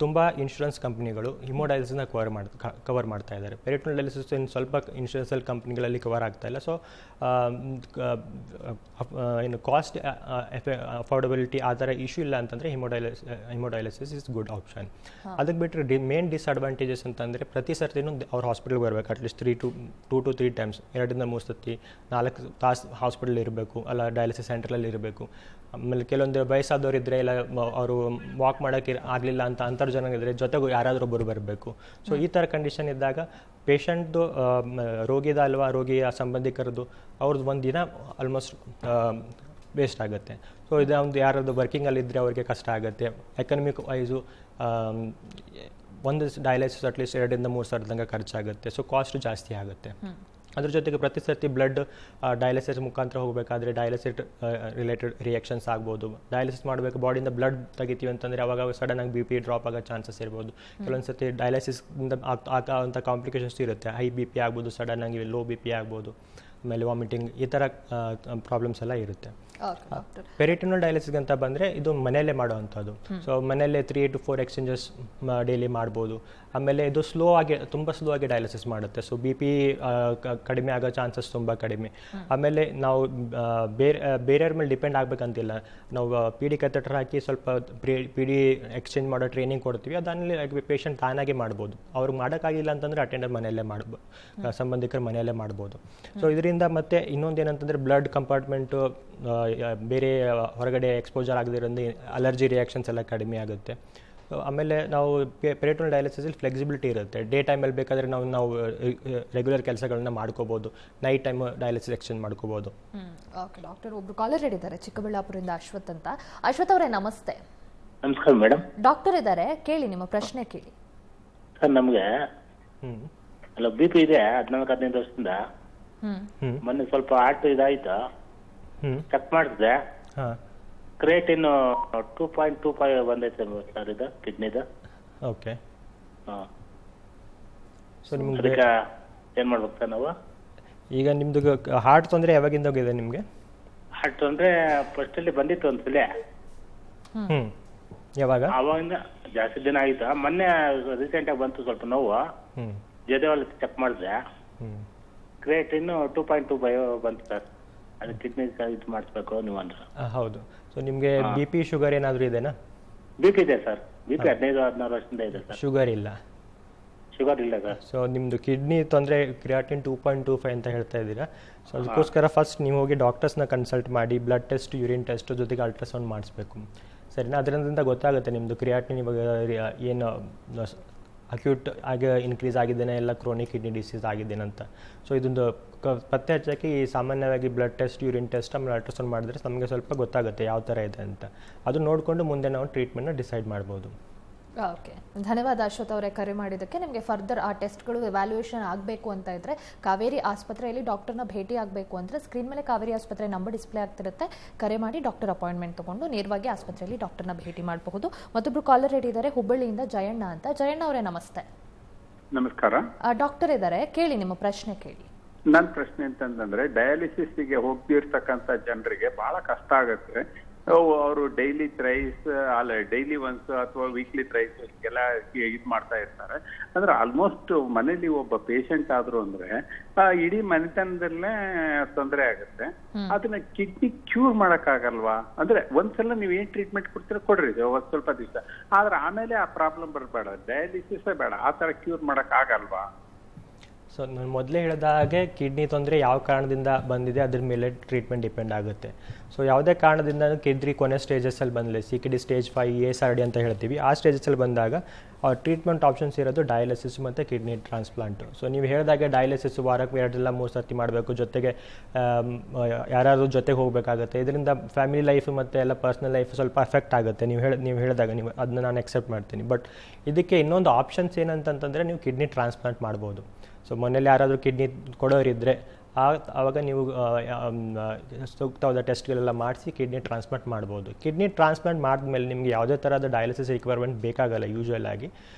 ತುಂಬ ಇನ್ಶೂರೆನ್ಸ್ ಕಂಪ್ನಿಗಳು ಹಿಮೋಡಯಾಲಿಸಿಸ್ನ ಕವರ್ ಮಾಡ್ತಾ ಇದ್ದಾರೆ. ಪೆರಿಟೋನಲ್ ಡಯಾಲಿಸಿಸ್ ಇನ್ನು ಸ್ವಲ್ಪ ಇನ್ಶೂರೆನ್ಸಲ್ಲಿ ಕಂಪ್ನಿಗಳಲ್ಲಿ ಕವರ್ ಆಗ್ತಾ ಇಲ್ಲ. ಸೊ ಏನು ಕಾಸ್ಟ್ ಅಫೋರ್ಡಬಿಲಿಟಿ ಆ ಥರ ಇಶ್ಯೂ ಇಲ್ಲ ಅಂತಂದರೆ ಹಿಮೋಡಯಾಲಿಸಿಸ್ ಇಸ್ ಗುಡ್ ಆಪ್ಷನ್. ಅದಕ್ಕೆ ಬಿಟ್ಟರೆ ಮೇನ್ ಡಿಸ್ಅಡ್ವಾಂಟೇಜಸ್ ಅಂತಂದರೆ ಪ್ರತಿ ಸರ್ತಿನೂ ಅವ್ರು ಹಾಸ್ಪಿಟಲ್ಗೆ ಬರಬೇಕು. ಅಟ್ಲೀಸ್ಟ್ 2 to 3 times 2 ಸತಿ 4 ತಾಸು ಹಾಸ್ಪಿಟಲ್ ಇರಬೇಕು, ಅಲ್ಲ ಡಯಾಲಿಸಿಸ್ ಸೆಂಟ್ರಲ್ಲಿ ಇರಬೇಕು. ಆಮೇಲೆ ಕೆಲವೊಂದು ವಯಸ್ಸಾದವ್ರು ಇದ್ದರೆ ಇಲ್ಲ ಅವರು ವಾಕ್ ಮಾಡೋಕ್ಕೆ ಆಗಲಿಲ್ಲ ಅಂತ ಅಂಥವ್ರು ಜನ ಇದ್ದರೆ ಜೊತೆಗೂ ಯಾರಾದರೂ ಒಬ್ಬರು ಬರಬೇಕು. ಸೊ ಈ ಥರ ಕಂಡೀಷನ್ ಇದ್ದಾಗ ಪೇಷಂಟ್ದು ರೋಗಿದ ಅಲ್ವಾ ರೋಗಿಯ ಸಂಬಂಧಿಕರದ್ದು ಅವ್ರದ್ದು ಒಂದು ದಿನ ಆಲ್ಮೋಸ್ಟ್ ವೇಸ್ಟ್ ಆಗುತ್ತೆ. ಸೊ ಇದು ಒಂದು ಯಾರಾದ್ರು ವರ್ಕಿಂಗಲ್ಲಿದ್ದರೆ ಅವ್ರಿಗೆ ಕಷ್ಟ ಆಗುತ್ತೆ. ಎಕನಾಮಿಕ್ ವೈಸು ಒಂದು ಡಯಾಲಿಸಿಸ್ ಅಟ್ಲೀಸ್ಟ್ 2 ಇಂದ 3 ಸಾವಿರ ತನಕ ಖರ್ಚಾಗುತ್ತೆ. ಸೊ ಕಾಸ್ಟ್ ಜಾಸ್ತಿ ಆಗುತ್ತೆ. ಅದ್ರ ಜೊತೆಗೆ ಪ್ರತಿ ಸರ್ತಿ ಬ್ಲಡ್ ಡಯಾಲಿಸಿಸ್ ಮುಖಾಂತರ ಹೋಗಬೇಕಾದ್ರೆ ಡಯಾಲಿಸಿಸ್ ರಿಲೇಟೆಡ್ ರಿಯಾಕ್ಷನ್ಸ್ ಆಗ್ಬೋದು. ಡಯಾಲಿಸಿಸ್ ಮಾಡಬೇಕು, ಬಾಡಿಯಿಂದ ಬ್ಲಡ್ ತೆಗಿತೀವಿ ಅಂತಂದರೆ ಅವಾಗ ಸಡನ್ನಾಗಿ BP ಡ್ರಾಪ್ ಆಗೋ ಚಾನ್ಸಸ್ ಇರ್ಬೋದು. ಕೆಲವೊಂದು ಸರ್ತಿ ಡಯಾಲಿಸಿಸ್ನಿಂದ ಆಗೋಂಥ ಕಾಂಪ್ಲಿಕೇಶನ್ಸ್ ಇರುತ್ತೆ. ಹೈ BP ಆಗ್ಬೋದು, ಸಡನ್ನಾಗಿ ಲೋ BP ಆಗ್ಬೋದು, ಆಮೇಲೆ ವಾಮಿಟಿಂಗ್, ಈ ಥರ ಪ್ರಾಬ್ಲಮ್ಸ್ ಎಲ್ಲ ಇರುತ್ತೆ. ಪೆರಿಟೋನಲ್ ಡಯಾಲಿಸಿಸ್ ಅಂತ ಬಂದರೆ ಇದು ಮನೆಯಲ್ಲೇ ಮಾಡುವಂಥದ್ದು. ಸೊ ಮನೆಯಲ್ಲೇ 3 to 4 ಎಕ್ಸ್ಚೇಂಜಸ್ ಡೈಲಿ ಮಾಡ್ಬೋದು. ಆಮೇಲೆ ಇದು ತುಂಬ ಸ್ಲೋ ಆಗಿ ಡಯಾಲಿಸಿಸ್ ಮಾಡುತ್ತೆ. ಸೊ BP ಕಡಿಮೆ ಆಗೋ ಚಾನ್ಸಸ್ ತುಂಬ ಕಡಿಮೆ. ಆಮೇಲೆ ನಾವು ಬೇರೆಯವ್ರ ಮೇಲೆ ಡಿಪೆಂಡ್ ಆಗಬೇಕಂತಿಲ್ಲ. ನಾವು PD ಕ್ಯಾಥೆಟರ್ ಹಾಕಿ ಸ್ವಲ್ಪ PD ಎಕ್ಸ್ಚೇಂಜ್ ಮಾಡೋ ಟ್ರೈನಿಂಗ್ ಕೊಡ್ತೀವಿ. ಅದಾದಮೇಲೆ ಪೇಷಂಟ್ ತಾನಾಗೆ ಮಾಡ್ಬೋದು. ಅವ್ರಿಗೆ ಮಾಡೋಕ್ಕಾಗಿಲ್ಲ ಅಂತಂದರೆ ಅಟೆಂಡರ್ ಮನೆಯಲ್ಲೇ ಮಾಡ್ಬೋದು, ಸಂಬಂಧಿಕರ ಮನೆಯಲ್ಲೇ ಮಾಡ್ಬೋದು. ಸೊ ಇದರಿಂದ ಮತ್ತೆ ಇನ್ನೊಂದು ಏನಂತಂದರೆ ಬ್ಲಡ್ ಕಂಪಾರ್ಟ್ಮೆಂಟು ಬೇರೆ ಹೊರಗಡೆ ಎಕ್ಸ್ಪೋಜರ್ ಆಗದಿರೋದು ಅಲರ್ಜಿ ರಿಯಾಕ್ಷನ್ಸ್ ಎಲ್ಲ ಕಡಿಮೆ ಆಗುತ್ತೆ. ಆಮೇಲೆ ನಾವು ಪೆರಿಟೋನಲ್ ಡಯಾಲಿಸಿಸಲ್ಲಿ ಫ್ಲೆಕ್ಸಿಬಿಲಿಟಿ ಇರುತ್ತೆ. ಡೇ ಟೈಮಲ್ಲಿ ಬೇಕಾದರೆ ನಾವು ರೆಗ್ಯುಲರ್ ಕೆಲಸಗಳನ್ನ ಮಾಡ್ಕೋಬೋದು, ನೈಟ್ ಟೈಮ್ ಡಯಾಲಿಸಿಸ್ ಎಕ್ಸ್ಚೇಂಜ್ ಮಾಡ್ಕೋಬೋದು. ಓಕೆ ಡಾಕ್ಟರ್, ಒಬ್ರು ಕಾಲರ್ ಹೇಳಿದ್ದಾರೆ ಚಿಕ್ಕಬಳ್ಳಾಪುರದಿಂದ ಅಶ್ವಥ್ ಅಂತ. ಅಶ್ವಥ್ ಅವರೇ ನಮಸ್ತೆ. ನಮಸ್ಕಾರ ಮೇಡಮ್. ಡಾಕ್ಟರ್ ಇದ್ದಾರೆ, ಕೇಳಿ ನಿಮ್ಮ ಪ್ರಶ್ನೆ ಕೇಳಿ. ಸರ್ ನಮಗೆ ಅಲ್ಲ BP ಇದೆ 14-15 ವರ್ಷದಿಂದ. ಮೊನ್ನೆ ಸ್ವಲ್ಪ ಹಾರ್ಟ್ ಇದಾಯ್ತು, ಚೆಕ್ ಮಾಡಿದ್ರೆ ಕ್ರಿಯೇಟಿನ್ 2.25 ಬಂದೈತೆ ಸರ್. ಇದು ಕಿಡ್ನಿದು. ಓಕೆ. ಸೊ ನಿಮ್ಗೆ ಏನ್ ಮಾಡ್ಬೇಕು ಸರ್ ನಾವು? ಈಗ ನಿಮ್ದು ಹಾರ್ಟ್ ತೊಂದರೆ ಯಾವಾಗಿಂದ ಹೋಗಿದೆ ನಿಮಗೆ? ಹಾರ್ಟ್ ತೊಂದರೆ ಫಸ್ಟ್ ಅಲ್ಲಿ ಬಂದಿತ್ತು ಒಂದ್ಸಲ. ಯಾವಾಗ? ಅವಾಗಿಂದ ಜಾಸ್ತಿ ದಿನ ಆಯ್ತು. ಮೊನ್ನೆ ರೀಸೆಂಟ್ ಆಗಿ ಬಂತು ಸ್ವಲ್ಪ ನೋವು. ಜೊತೆವಲ್ಲಿ ಚೆಕ್ ಮಾಡಿದ್ರೆ ಕ್ರಿಯೇಟಿನ್ 2.25 ಬಂತು ಸರ್. ಅದು ಕಿಡ್ನಿ ಇದು ಮಾಡಿಸ್ಬೇಕು ನೀವು ಅಂದ್ರೆ. ಹೌದು. ಸೊ ನಿಮಗೆ BP ಶುಗರ್ ಏನಾದರೂ ಇದೆನಾ? BP ಇದೆ ಸರ್. BP 15-16 ವರ್ಷದಿಂದ ಇದೆ ಸರ್. ಶುಗರ್ ಇಲ್ಲ? ಶುಗರ್ ಇಲ್ಲ ಸರ್. ಸೊ ನಿಮ್ಮದು ಕಿಡ್ನಿ ತೊಂದರೆ ಕ್ರಿಯಾಟಿನ್ 2.25 ಅಂತ ಹೇಳ್ತಾ ಇದ್ದೀರಾ. ಸೊ ಅದಕ್ಕೋಸ್ಕರ ಫಸ್ಟ್ ನೀವು ಹೋಗಿ ಡಾಕ್ಟರ್ಸ್ನ ಕನ್ಸಲ್ಟ್ ಮಾಡಿ ಬ್ಲಡ್ ಟೆಸ್ಟ್, ಯೂರಿನ್ ಟೆಸ್ಟ್ ಜೊತೆಗೆ ಅಲ್ಟ್ರಾಸೌಂಡ್ ಮಾಡಿಸ್ಬೇಕು. ಸರಿನಾ? ಅದರಿಂದ ಗೊತ್ತಾಗುತ್ತೆ ನಿಮ್ಮದು ಕ್ರಿಯಾಟಿನ್ ಇವಾಗ ಏನು ಅಕ್ಯೂಟ್ ಆಗಿ ಇನ್ಕ್ರೀಸ್ ಆಗಿದ್ದೇನೆ, ಎಲ್ಲ ಕ್ರೋನಿಕ್ ಕಿಡ್ನಿ ಡಿಸೀಸ್ ಆಗಿದ್ದೇನಂತ. ಸೊ ಇದೊಂದು ಪತ್ತೆ ಹಚ್ಚೋಕ್ಕೆ ಈ ಸಾಮಾನ್ಯವಾಗಿ ಬ್ಲಡ್ ಟೆಸ್ಟ್, ಯೂರಿನ್ ಟೆಸ್ಟ್, ಆಮೇಲೆ ಅಲ್ಟ್ರಾಸೌಂಡ್ ಮಾಡಿದ್ರೆ ನಮಗೆ ಸ್ವಲ್ಪ ಗೊತ್ತಾಗುತ್ತೆ ಯಾವ ಥರ ಇದೆ ಅಂತ. ಅದು ನೋಡಿಕೊಂಡು ಮುಂದೆ ನಾವು ಟ್ರೀಟ್ಮೆಂಟ್ನ ಡಿಸೈಡ್ ಮಾಡ್ಬೋದು. ಓಕೆ, ಧನ್ಯವಾದ ಅಶ್ವಥ್ ಅವರೇ ಕರೆ ಮಾಡಿದ್ದಕ್ಕೆ. ನಿಮಗೆ ಫರ್ದರ್ ಆ ಟೆಸ್ಟ್ಗಳು ಎವ್ಯಾಲ್ಯೂಯೇಷನ್ ಆಗಬೇಕು ಅಂತ ಇದ್ದರೆ ಕಾವೇರಿ ಆಸ್ಪತ್ರೆಯಲ್ಲಿ ಡಾಕ್ಟರ್ನ ಭೇಟಿ ಆಗಬೇಕು ಅಂದರೆ ಸ್ಕ್ರೀನ್ ಮೇಲೆ ಕಾವೇರಿ ಆಸ್ಪತ್ರೆ ನಂಬರ್ ಡಿಸ್ಪ್ಲೇ ಆಗ್ತಿರುತ್ತೆ. ಕರೆ ಮಾಡಿ ಡಾಕ್ಟರ್ ಅಪಾಯಿಂಟ್ಮೆಂಟ್ ತೊಗೊಂಡು ನೇರವಾಗಿ ಆಸ್ಪತ್ರೆಯಲ್ಲಿ ಡಾಕ್ಟರ್ನ ಭೇಟಿ ಮಾಡಬಹುದು. ಮತ್ತೊಬ್ಬರು ಕಾಲರ್ ಇದ್ದಾರೆ ಹುಬ್ಬಳ್ಳಿಯಿಂದ ಜಯಣ್ಣ ಅಂತ. ಜಯಣ್ಣ ಅವರೇ ನಮಸ್ತೆ. ನಮಸ್ಕಾರ. ಡಾಕ್ಟರ್ ಇದ್ದಾರೆ, ಕೇಳಿ ನಿಮ್ಮ ಪ್ರಶ್ನೆ ಕೇಳಿ. ನನ್ನ ಪ್ರಶ್ನೆ ಅಂತಂದ್ರೆ ಡಯಾಲಿಸಿಸ್ಗೆ ಹೋಗ್ತಿರ್ತಕ್ಕಂಥ ಜನರಿಗೆ ಬಹಳ ಕಷ್ಟ ಆಗುತ್ತೆ. ಅವರು ಡೈಲಿ ಥ್ರೈಸ್ ಅಲ್ಲ ಡೈಲಿ ಒನ್ಸ್ ಅಥವಾ ವೀಕ್ಲಿ ಥ್ರೈಸ್ ಎಲ್ಲ ಇದು ಮಾಡ್ತಾ ಇರ್ತಾರೆ. ಅಂದ್ರೆ ಆಲ್ಮೋಸ್ಟ್ ಮನೇಲಿ ಒಬ್ಬ ಪೇಷಂಟ್ ಆದ್ರು ಅಂದ್ರೆ ಇಡೀ ಮನೆತನದಲ್ಲೇ ತೊಂದರೆ ಆಗುತ್ತೆ. ಅದನ್ನ ಕಿಡ್ನಿ ಕ್ಯೂರ್ ಮಾಡಕ್ ಆಗಲ್ವಾ? ಅಂದ್ರೆ ಒಂದ್ಸಲ ನೀವು ಏನ್ ಟ್ರೀಟ್ಮೆಂಟ್ ಕೊಡ್ತೀರ ಕೊಡ್ರಿ ಒಂದ್ ಸ್ವಲ್ಪ ದಿವಸ, ಆದ್ರೆ ಆಮೇಲೆ ಆ ಪ್ರಾಬ್ಲಮ್ ಬರಬೇಡ, ಡಯಾಲಿಸಿಸ್ ಬೇಡ, ಆ ತರ ಕ್ಯೂರ್ ಮಾಡಕ್ ಆಗಲ್ವಾ? ಸೊ ನಾನು ಮೊದಲೇ ಹೇಳಿದ ಹಾಗೆ ಕಿಡ್ನಿ ತೊಂದರೆ ಯಾವ ಕಾರಣದಿಂದ ಬಂದಿದೆ ಅದ್ರ ಮೇಲೆ ಟ್ರೀಟ್ಮೆಂಟ್ ಡಿಪೆಂಡ್ ಆಗುತ್ತೆ. ಸೊ ಯಾವುದೇ ಕಾರಣದಿಂದ ಕಿಡ್ನಿ ಕೊನೆ ಸ್ಟೇಜಸ್ಸಲ್ಲಿ ಬಂದಿಲ್ಲ, CKD ಸ್ಟೇಜ್ 5 ASRD ಅಂತ ಹೇಳ್ತೀವಿ, ಆ ಸ್ಟೇಜಸ್ಸಲ್ಲಿ ಬಂದಾಗ ಟ್ರೀಟ್ಮೆಂಟ್ ಆಪ್ಷನ್ಸ್ ಇರೋದು ಡಯಾಲಿಸಿಸ್ ಮತ್ತು ಕಿಡ್ನಿ ಟ್ರಾನ್ಸ್ಪ್ಲಾಂಟು. ಸೊ ನೀವು ಹೇಳಿದಾಗೆ ಡಯಾಲಿಸಿಸ್ ವಾರಕ್ಕೆ 2-3 ಸರ್ತಿ ಮಾಡಬೇಕು, ಜೊತೆಗೆ ಯಾರಾದರೂ ಜೊತೆಗೆ ಹೋಗಬೇಕಾಗುತ್ತೆ. ಇದರಿಂದ ಫ್ಯಾಮಿಲಿ ಲೈಫ್ ಮತ್ತು ಎಲ್ಲ ಪರ್ಸ್ನಲ್ ಲೈಫ್ ಸ್ವಲ್ಪ ಎಫೆಕ್ಟ್ ಆಗುತ್ತೆ. ನೀವು ಹೇಳಿದಾಗ ನೀವು ಅದನ್ನ ನಾನು ಎಕ್ಸೆಪ್ಟ್ ಮಾಡ್ತೀನಿ. ಬಟ್ ಇದಕ್ಕೆ ಇನ್ನೊಂದು ಆಪ್ಷನ್ಸ್ ಏನಂತಂದರೆ ನೀವು ಕಿಡ್ನಿ ಟ್ರಾನ್ಸ್ಪ್ಲಾಂಟ್ ಮಾಡ್ಬೋದು. ಸೊ ಮನೇಲಿ ಯಾರಾದರೂ ಕಿಡ್ನಿ ಕೊಡೋರಿದ್ದರೆ ಆವಾಗ ನೀವು ಸೂಕ್ತವಾದ ಟೆಸ್ಟ್ಗಳೆಲ್ಲ ಮಾಡಿಸಿ ಕಿಡ್ನಿ ಟ್ರಾನ್ಸ್ಪ್ಲಾಂಟ್ ಮಾಡ್ಬೋದು. ಕಿಡ್ನಿ ಟ್ರಾನ್ಸ್ಪ್ಲಾಂಟ್ ಮಾಡಿದ್ಮೇಲೆ ನಿಮಗೆ ಯಾವುದೇ ಥರದ ಡಯಾಲಿಸಿಸ್ ರಿಕ್ವೈರ್ಮೆಂಟ್ ಬೇಕಾಗಲ್ಲ ಯೂಶ್ವಲ್ ಆಗಿ.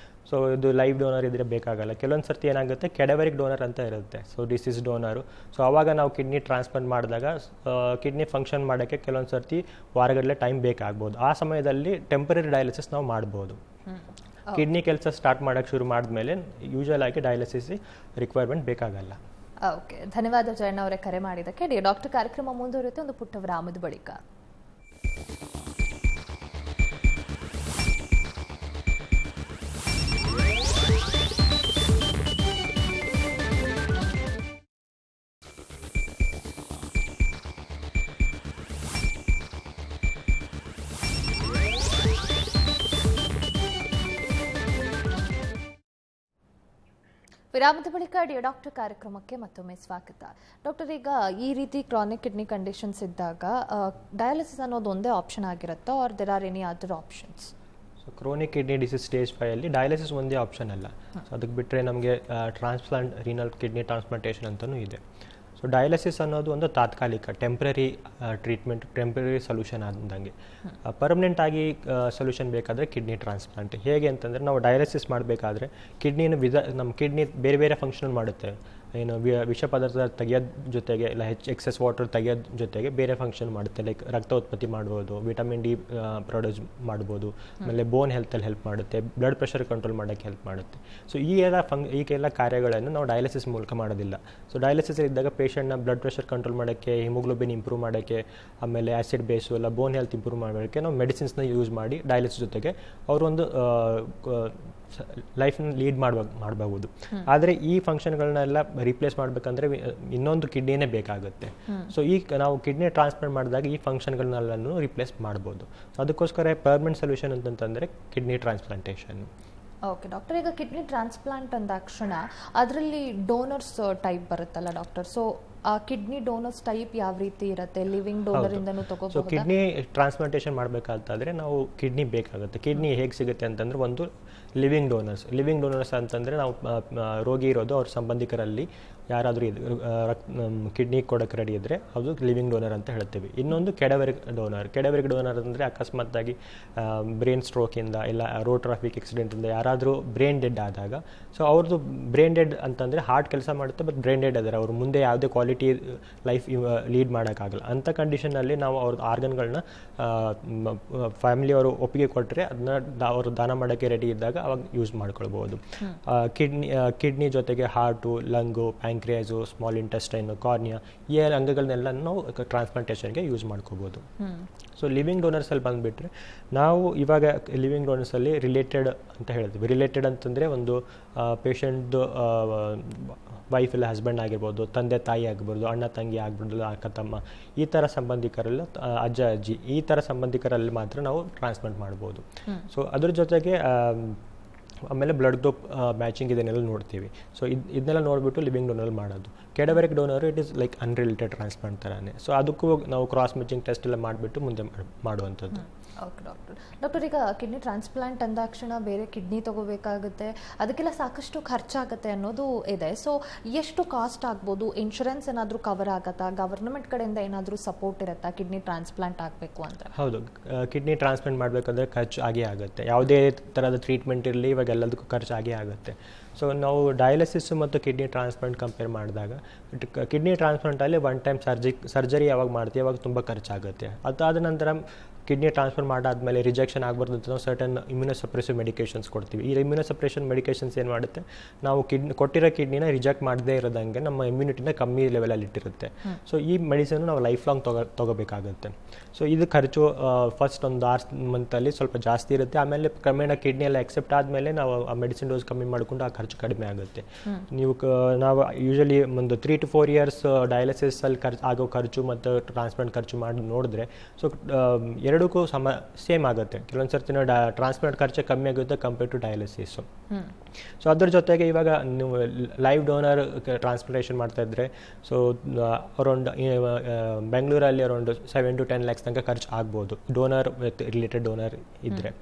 ಸೊ ಇದು ಲೈವ್ ಡೋನರ್ ಇದ್ದರೆ ಬೇಕಾಗಲ್ಲ. ಕೆಲವೊಂದು ಸರ್ತಿ ಏನಾಗುತ್ತೆ, ಕೆಡವರಿಕ್ ಡೋನರ್ ಅಂತ ಇರುತ್ತೆ, ಸೊ ಡಿಸೀಸ್ ಡೋನರು. ಸೊ ಆವಾಗ ನಾವು ಕಿಡ್ನಿ ಟ್ರಾನ್ಸ್ಪ್ಲಾಂಟ್ ಮಾಡಿದಾಗ ಕಿಡ್ನಿ ಫಂಕ್ಷನ್ ಮಾಡೋಕ್ಕೆ ಕೆಲವೊಂದು ಸರ್ತಿ ವಾರಗಟ್ಟಲೆ ಟೈಮ್ ಬೇಕಾಗ್ಬೋದು. ಆ ಸಮಯದಲ್ಲಿ ಟೆಂಪರರಿ ಡಯಾಲಿಸಿಸ್ ನಾವು ಮಾಡ್ಬೋದು. ಕಿಡ್ನಿ ಕೆಲಸ ಸ್ಟಾರ್ಟ್ ಮಾಡೋಕ್ಕೆ ಶುರು ಮಾಡಿದ್ಮೇಲೆ ಯೂಶ್ವಲ್ ಆಗಿ ಡಯಾಲಿಸಿಸ್ ರಿಕ್ವೈರ್ಮೆಂಟ್ ಬೇಕಾಗಲ್ಲ. ಓಕೆ, ಧನ್ಯವಾದ ಜಯಣ್ಣ ಅವರೇ ಕರೆ ಮಾಡಿದ್ದಕ್ಕೆ. ಡಾಕ್ಟರ್ ಕಾರ್ಯಕ್ರಮ ಮುಂದುವರಿಯುತ್ತೆ ಒಂದು ಪುಟ್ಟ ವಿರಾಮದ ಬಳಿಕ. ವಿರಾಮದ ಬಳಿಕ ಡಾಕ್ಟರ್ ಕಾರ್ಯಕ್ರಮಕ್ಕೆ ಮತ್ತೊಮ್ಮೆ ಸ್ವಾಗತ. ಡಾಕ್ಟರ್, ಈಗ ಈ ರೀತಿ ಕ್ರಾನಿಕ್ ಕಿಡ್ನಿ ಕಂಡೀಷನ್ಸ್ ಇದ್ದಾಗ ಡಯಾಲಿಸಿಸ್ ಅನ್ನೋದು ಒಂದೇ ಆಪ್ಷನ್ ಆಗಿರುತ್ತಾ, or there are any other options? So chronic kidney disease stage 5 dialysis ಒಂದೇ ಆಪ್ಷನ್ ಅಲ್ಲ. ಸೊ ಅದಕ್ಕೆ ಬಿಟ್ಟರೆ ನಮಗೆ ಟ್ರಾನ್ಸ್ಪ್ಲಾಂಟ್ ರೀನಲ್ ಕಿಡ್ನಿ ಟ್ರಾನ್ಸ್ಪ್ಲಾಂಟೇಷನ್ ಅಂತಲೂ ಇದೆ. ಸೊ ಡಯಾಲಿಸಿಸ್ ಅನ್ನೋದು ಒಂದು ತಾತ್ಕಾಲಿಕ ಟೆಂಪ್ರರಿ ಟ್ರೀಟ್ಮೆಂಟ್, ಟೆಂಪ್ರರಿ ಸೊಲ್ಯೂಷನ್ ಆದಂಗೆ. ಪರ್ಮನೆಂಟ್ ಆಗಿ ಸೊಲ್ಯೂಷನ್ ಬೇಕಾದರೆ ಕಿಡ್ನಿ ಟ್ರಾನ್ಸ್ಪ್ಲಾಂಟ್. ಹೇಗೆ ಅಂತಂದರೆ, ನಾವು ಡಯಾಲಿಸಿಸ್ ಮಾಡಬೇಕಾದ್ರೆ ಕಿಡ್ನಿನ ನಮ್ಮ ಕಿಡ್ನಿ ಬೇರೆ ಬೇರೆ ಫಂಕ್ಷನ್ ಮಾಡುತ್ತೆ. ಏನು ವಿಷ ಪದಾರ್ಥ ತೆಗೆಯೋದ್ರ ಜೊತೆಗೆ ಇಲ್ಲ ಎಕ್ಸೆಸ್ ವಾಟರ್ ತೆಗೆಯೋದ್ರ ಜೊತೆಗೆ ಬೇರೆ ಫಂಕ್ಷನ್ ಮಾಡುತ್ತೆ. ಲೈಕ್ ರಕ್ತ ಉತ್ಪತ್ತಿ ಮಾಡ್ಬೋದು, ವಿಟಮಿನ್ ಡಿ ಪ್ರೊಡ್ಯೂಸ್ ಮಾಡ್ಬೋದು, ಆಮೇಲೆ ಬೋನ್ ಹೆಲ್ತಲ್ಲಿ ಹೆಲ್ಪ್ ಮಾಡುತ್ತೆ, ಬ್ಲಡ್ ಪ್ರೆಷರ್ ಕಂಟ್ರೋಲ್ ಮಾಡೋಕ್ಕೆ ಹೆಲ್ಪ್ ಮಾಡುತ್ತೆ. ಸೊ ಈಗೆಲ್ಲ ಕಾರ್ಯಗಳನ್ನು ನಾವು ಡಯಾಲಿಸಿಸ್ ಮೂಲಕ ಮಾಡೋದಿಲ್ಲ. ಸೊ ಡಯಾಲಿಸಿಸ್ ಇದ್ದಾಗ ಪೇಷಂಟ್ನ ಬ್ಲಡ್ ಪ್ರೆಷರ್ ಕಂಟ್ರೋಲ್ ಮಾಡೋಕ್ಕೆ, ಹಿಮೋಗ್ಲೋಬಿನ್ ಇಂಪ್ರೂವ್ ಮಾಡೋಕ್ಕೆ, ಆಮೇಲೆ ಆ್ಯಸಿಡ್ ಬೇಸು ಎಲ್ಲ ಬೋನ್ ಹೆಲ್ತ್ ಇಂಪ್ರೂವ್ ಮಾಡೋಕ್ಕೆ ನಾವು ಮೆಡಿಸಿನ್ಸ್ನ ಯೂಸ್ ಮಾಡಿ ಡಯಾಲಿಸಿಸ್ ಜೊತೆಗೆ ಅವರೊಂದು ಲೈಫ್ನ ಲೀಡ್ ಮಾಡಬಹುದು. ಆದರೆ ಈ ಫಂಕ್ಷನ್ಗಳನ್ನೆಲ್ಲ ರಿಪ್ಲೇಸ್ ಮಾಡಬೇಕಂದ್ರೆ ಇನ್ನೊಂದು ಕಿಡ್ನಿನೇ ಬೇಕಾಗುತ್ತೆ. ಸೊ ನಾವು ಕಿಡ್ನಿ ಟ್ರಾನ್ಸ್ಪ್ಲಾಂಟ್ ಮಾಡಿದಾಗ ಈ ಫಂಕ್ಷನ್ಗಳನ್ನೆಲ್ಲನೂ ರಿಪ್ಲೇಸ್ ಮಾಡ್ಬೋದು. ಅದಕ್ಕೋಸ್ಕರ ಪರ್ಮನೆಂಟ್ ಸೊಲ್ಯೂಷನ್ ಅಂತಂದರೆ ಕಿಡ್ನಿ ಟ್ರಾನ್ಸ್ಪ್ಲಾಂಟೇಷನ್. ಓಕೆ ಡಾಕ್ಟರ್, ಈಗ ಕಿಡ್ನಿ ಟ್ರಾನ್ಸ್ಪ್ಲಾಂಟ್ ಅಂದಾಕ್ಷಣ ಅದರಲ್ಲಿ ಡೋನರ್ಸ್ ಟೈಪ್ ಬರುತ್ತಲ್ಲ ಡಾಕ್ಟರ್, ಸೊ ಆ ಕಿಡ್ನಿ ಡೋನರ್ಸ್ ಟೈಪ್ ಯಾವ ರೀತಿ ಇರುತ್ತೆ? ಲಿವಿಂಗ್ ಡೋನರ್ ಇಂದನೂ ತಗೋಬಹುದು? ಸೊ ಕಿಡ್ನಿ ಟ್ರಾನ್ಸ್ಪ್ಲಾಂಟೇಷನ್ ಮಾಡಬೇಕಾದ್ರೆ ನಾವು ಕಿಡ್ನಿ ಬೇಕಾಗುತ್ತೆ. ಕಿಡ್ನಿ ಹೇಗೆ ಸಿಗುತ್ತೆ ಅಂತಂದರೆ, ಒಂದು ಲಿವಿಂಗ್ ಡೋನರ್ಸ್ ಅಂತಂದರೆ ನಾವು ರೋಗಿ ಇರೋದು ಅವ್ರ ಸಂಬಂಧಿಕರಲ್ಲಿ ಯಾರಾದರೂ ಕಿಡ್ನಿ ಕೊಡೋಕ್ಕೆ ರೆಡಿ ಇದ್ದರೆ ಅದು ಲಿವಿಂಗ್ ಡೋನರ್ ಅಂತ ಹೇಳ್ತೀವಿ. ಇನ್ನೊಂದು ಕೆಡವರಿಕ್ ಡೋನರ್ ಅಂದರೆ ಅಕಸ್ಮಾತ್ತಾಗಿ ಬ್ರೈನ್ ಸ್ಟ್ರೋಕಿಂದ ಇಲ್ಲ ರೋಡ್ ಟ್ರಾಫಿಕ್ ಆಕ್ಸಿಡೆಂಟಿಂದ ಯಾರಾದರೂ ಬ್ರೈನ್ ಡೆಡ್ ಆದಾಗ, ಸೊ ಅವ್ರದ್ದು ಬ್ರೈನ್ ಡೆಡ್ ಅಂತಂದರೆ ಹಾರ್ಟ್ ಕೆಲಸ ಮಾಡುತ್ತೆ ಬಟ್ ಬ್ರೈನ್ ಡೆಡ್ ಆದರೆ ಅವರು ಮುಂದೆ ಯಾವುದೇ ಕ್ವಾಲಿಟಿ ಲೈಫ್ ಲೀಡ್ ಮಾಡೋಕ್ಕಾಗಲ್ಲ. ಅಂಥ ಕಂಡೀಷನ್ನಲ್ಲಿ ನಾವು ಅವ್ರದ್ದು ಆರ್ಗನ್ಗಳನ್ನ ಫ್ಯಾಮಿಲಿಯವರು ಒಪ್ಪಿಗೆ ಕೊಟ್ಟರೆ ಅದನ್ನ ಅವರು ದಾನ ಮಾಡೋಕ್ಕೆ ರೆಡಿ ಇದ್ದಾಗ ಅವಾಗ ಯೂಸ್ ಮಾಡ್ಕೊಳ್ಬೋದು. ಕಿಡ್ನಿ ಜೊತೆಗೆ heart, lung, pancreas, small intestine, cornea ಈ ಅಂಗಗಳನ್ನೆಲ್ಲ ನಾವು ಟ್ರಾನ್ಸ್ಪ್ಲಾಂಟೇಷನ್ಗೆ ಯೂಸ್ ಮಾಡ್ಕೋಬೋದು. ಸೊ ಲಿವಿಂಗ್ ಡೋನರ್ಸಲ್ಲಿ ಬಂದುಬಿಟ್ರೆ ನಾವು ಇವಾಗ ಲಿವಿಂಗ್ ಡೋನರ್ಸಲ್ಲಿ ರಿಲೇಟೆಡ್ ಅಂತ ಹೇಳ್ತೀವಿ. ರಿಲೇಟೆಡ್ ಅಂತಂದರೆ ಒಂದು ಪೇಷಂಟ್ದು ವೈಫ್ ಇಲ್ಲ ಹಸ್ಬೆಂಡ್ ಆಗಿರ್ಬೋದು, ತಂದೆ ತಾಯಿ ಆಗಿರ್ಬೋದು, ಅಣ್ಣ ತಂಗಿ ಆಗ್ಬಿಡ್ಬೋದು, ಅಕ್ಕ ತಮ್ಮ, ಈ ಥರ ಸಂಬಂಧಿಕರೆಲ್ಲ, ಅಜ್ಜ ಅಜ್ಜಿ, ಈ ಥರ ಸಂಬಂಧಿಕರಲ್ಲಿ ಮಾತ್ರ ನಾವು ಟ್ರಾನ್ಸ್ಪ್ಲಾಂಟ್ ಮಾಡ್ಬೋದು. ಸೊ ಅದ್ರ ಜೊತೆಗೆ ಆಮೇಲೆ ಬ್ಲಡ್ ಗ್ರೂಪ್ ಮ್ಯಾಚಿಂಗ್ ಇದನ್ನೆಲ್ಲ ನೋಡ್ತೀವಿ. ಸೊ ಇದನ್ನೆಲ್ಲ ನೋಡಿಬಿಟ್ಟು ಲಿವಿಂಗ್ ಡೋನರ್ ಮಾಡೋದು. Cadaveric donor it is like unrelated transplant ಥರನೇ. ಸೊ ಅದಕ್ಕೂ ನಾವು ಕ್ರಾಸ್ ಮ್ಯಾಚಿಂಗ್ ಟೆಸ್ಟ್ ಎಲ್ಲ ಮಾಡಿಬಿಟ್ಟು ಮುಂದೆ ಮಾಡುವಂಥದ್ದು. ಓಕೆ ಡಾಕ್ಟರ್, ಈಗ ಕಿಡ್ನಿ ಟ್ರಾನ್ಸ್ಪ್ಲಾಂಟ್ ಅಂದಾಕ್ಷಣ ಬೇರೆ ಕಿಡ್ನಿ ತಗೋಬೇಕಾಗುತ್ತೆ, ಅದಕ್ಕೆಲ್ಲ ಸಾಕಷ್ಟು ಖರ್ಚಾಗುತ್ತೆ ಅನ್ನೋದು ಇದೆ. ಸೊ ಎಷ್ಟು ಕಾಸ್ಟ್ ಆಗ್ಬೋದು? ಇನ್ಶೂರೆನ್ಸ್ ಏನಾದರೂ ಕವರ್ ಆಗುತ್ತಾ? ಗವರ್ನಮೆಂಟ್ ಕಡೆಯಿಂದ ಏನಾದರೂ ಸಪೋರ್ಟ್ ಇರುತ್ತಾ ಕಿಡ್ನಿ ಟ್ರಾನ್ಸ್ಪ್ಲಾಂಟ್ ಆಗಬೇಕು ಅಂತ? ಹೌದು, ಕಿಡ್ನಿ ಟ್ರಾನ್ಸ್ಪ್ಲಾಂಟ್ ಮಾಡಬೇಕಂದ್ರೆ ಖರ್ಚು ಆಗೇ ಆಗುತ್ತೆ. ಯಾವುದೇ ಥರದ ಟ್ರೀಟ್ಮೆಂಟ್ ಇರಲಿ ಇವಾಗ ಎಲ್ಲದಕ್ಕೂ ಖರ್ಚು ಆಗೇ ಆಗುತ್ತೆ. ಸೊ ನಾವು ಡಯಾಲಿಸಿಸ್ ಮತ್ತು ಕಿಡ್ನಿ ಟ್ರಾನ್ಸ್ಪ್ಲಾಂಟ್ ಕಂಪೇರ್ ಮಾಡಿದಾಗ ಕಿಡ್ನಿ ಟ್ರಾನ್ಸ್ಪ್ಲಾಂಟಲ್ಲಿ ಒನ್ ಟೈಮ್ ಸರ್ಜರಿ ಯಾವಾಗ ಮಾಡ್ತೀವಿ ಅವಾಗ ತುಂಬ ಖರ್ಚಾಗುತ್ತೆ. ಅದಾದ ನಂತರ ಕಿಡ್ನಿ ಟ್ರಾನ್ಸ್ಫರ್ ಮಾಡಾದಮೇಲೆ ರಿಜೆಕ್ಷನ್ ಆಗಬಾರ್ದು ಅಂತ ನಾವು ಸರ್ಟನ್ ಇಮ್ಯುನೋಸಪ್ರೆಸಿವ್ ಮೆಡಿಕೇಷನ್ಸ್ ಕೊಡ್ತೀವಿ. ಈ ಇಮ್ಯುನೋಸಪ್ರೆಷನ್ ಮೆಡಿಕೇಷನ್ಸ್ ಏನು ಮಾಡುತ್ತೆ, ನಾವು ಕೊಟ್ಟಿರೋ ಕಿಡ್ನಿನ ರಿಜೆಕ್ಟ್ ಮಾಡದೇ ಇರೋದಂಗೆ ನಮ್ಮ ಇಮ್ಯುನಿಟಿನ ಕಮ್ಮಿ ಲೆವೆಲಲ್ಲಿ ಇಟ್ಟಿರುತ್ತೆ. ಸೊ ಈ ಮೆಡಿಸಿನ್ ನಾವು ಲೈಫ್ ಲಾಂಗ್ ತಗೋಬೇಕಾಗುತ್ತೆ. ಸೊ ಇದು ಖರ್ಚು ಫಸ್ಟ್ ಒಂದು 6 ಮಂತಲ್ಲಿ ಸ್ವಲ್ಪ ಜಾಸ್ತಿ ಇರುತ್ತೆ. ಆಮೇಲೆ ಕ್ರಮೇಣ ಕಿಡ್ನಿ ಎಲ್ಲ ಎಕ್ಸೆಪ್ಟ್ ಆದಮೇಲೆ ನಾವು ಆ ಮೆಡಿಸಿನ್ ಡೋಸ್ ಕಮ್ಮಿ ಮಾಡಿಕೊಂಡು ಆ ಖರ್ಚು ಕಡಿಮೆ ಆಗುತ್ತೆ. ನಾವು ಯೂಶಲಿ ಒಂದು 3 to 4 years ಡಯಾಲಿಸಿಸಲ್ಲಿ ಆಗೋ ಖರ್ಚು ಮತ್ತು ಟ್ರಾನ್ಸ್ಪ್ಲಾಂಟ್ ಖರ್ಚು ಮಾಡಿ ನೋಡಿದ್ರೆ ಸೊ ಎರಡಕ್ಕೂ ಸೇಮ್ ಆಗುತ್ತೆ. ಕೆಲವೊಂದು ಸರ್ತಿ ಟ್ರಾನ್ಸ್ಪ್ಲಾಂಟ್ ಖರ್ಚು ಕಮ್ಮಿ ಆಗುತ್ತೆ ಕಂಪೇರ್ ಟು ಡಯಾಲಿಸಿಸು. ಸೊ ಅದ್ರ ಜೊತೆಗೆ ಇವಾಗ ನೀವು ಲೈವ್ ಡೋನರ್ ಟ್ರಾನ್ಸ್ಪ್ಲಾಂಟೇಷನ್ ಮಾಡ್ತಾಯಿದ್ರೆ ಸೊ ಅರೌಂಡ್ ಬೆಂಗಳೂರಲ್ಲಿ ಅರೌಂಡ್ 7 to 10 lakhs ತನಕ ಖರ್ಚು ಆಗ್ಬೋದು ಡೋನರ್ ವಿತ್ ರಿಲೇಟೆಡ್ ಡೋನರ್ ಇದ್ದರೆ.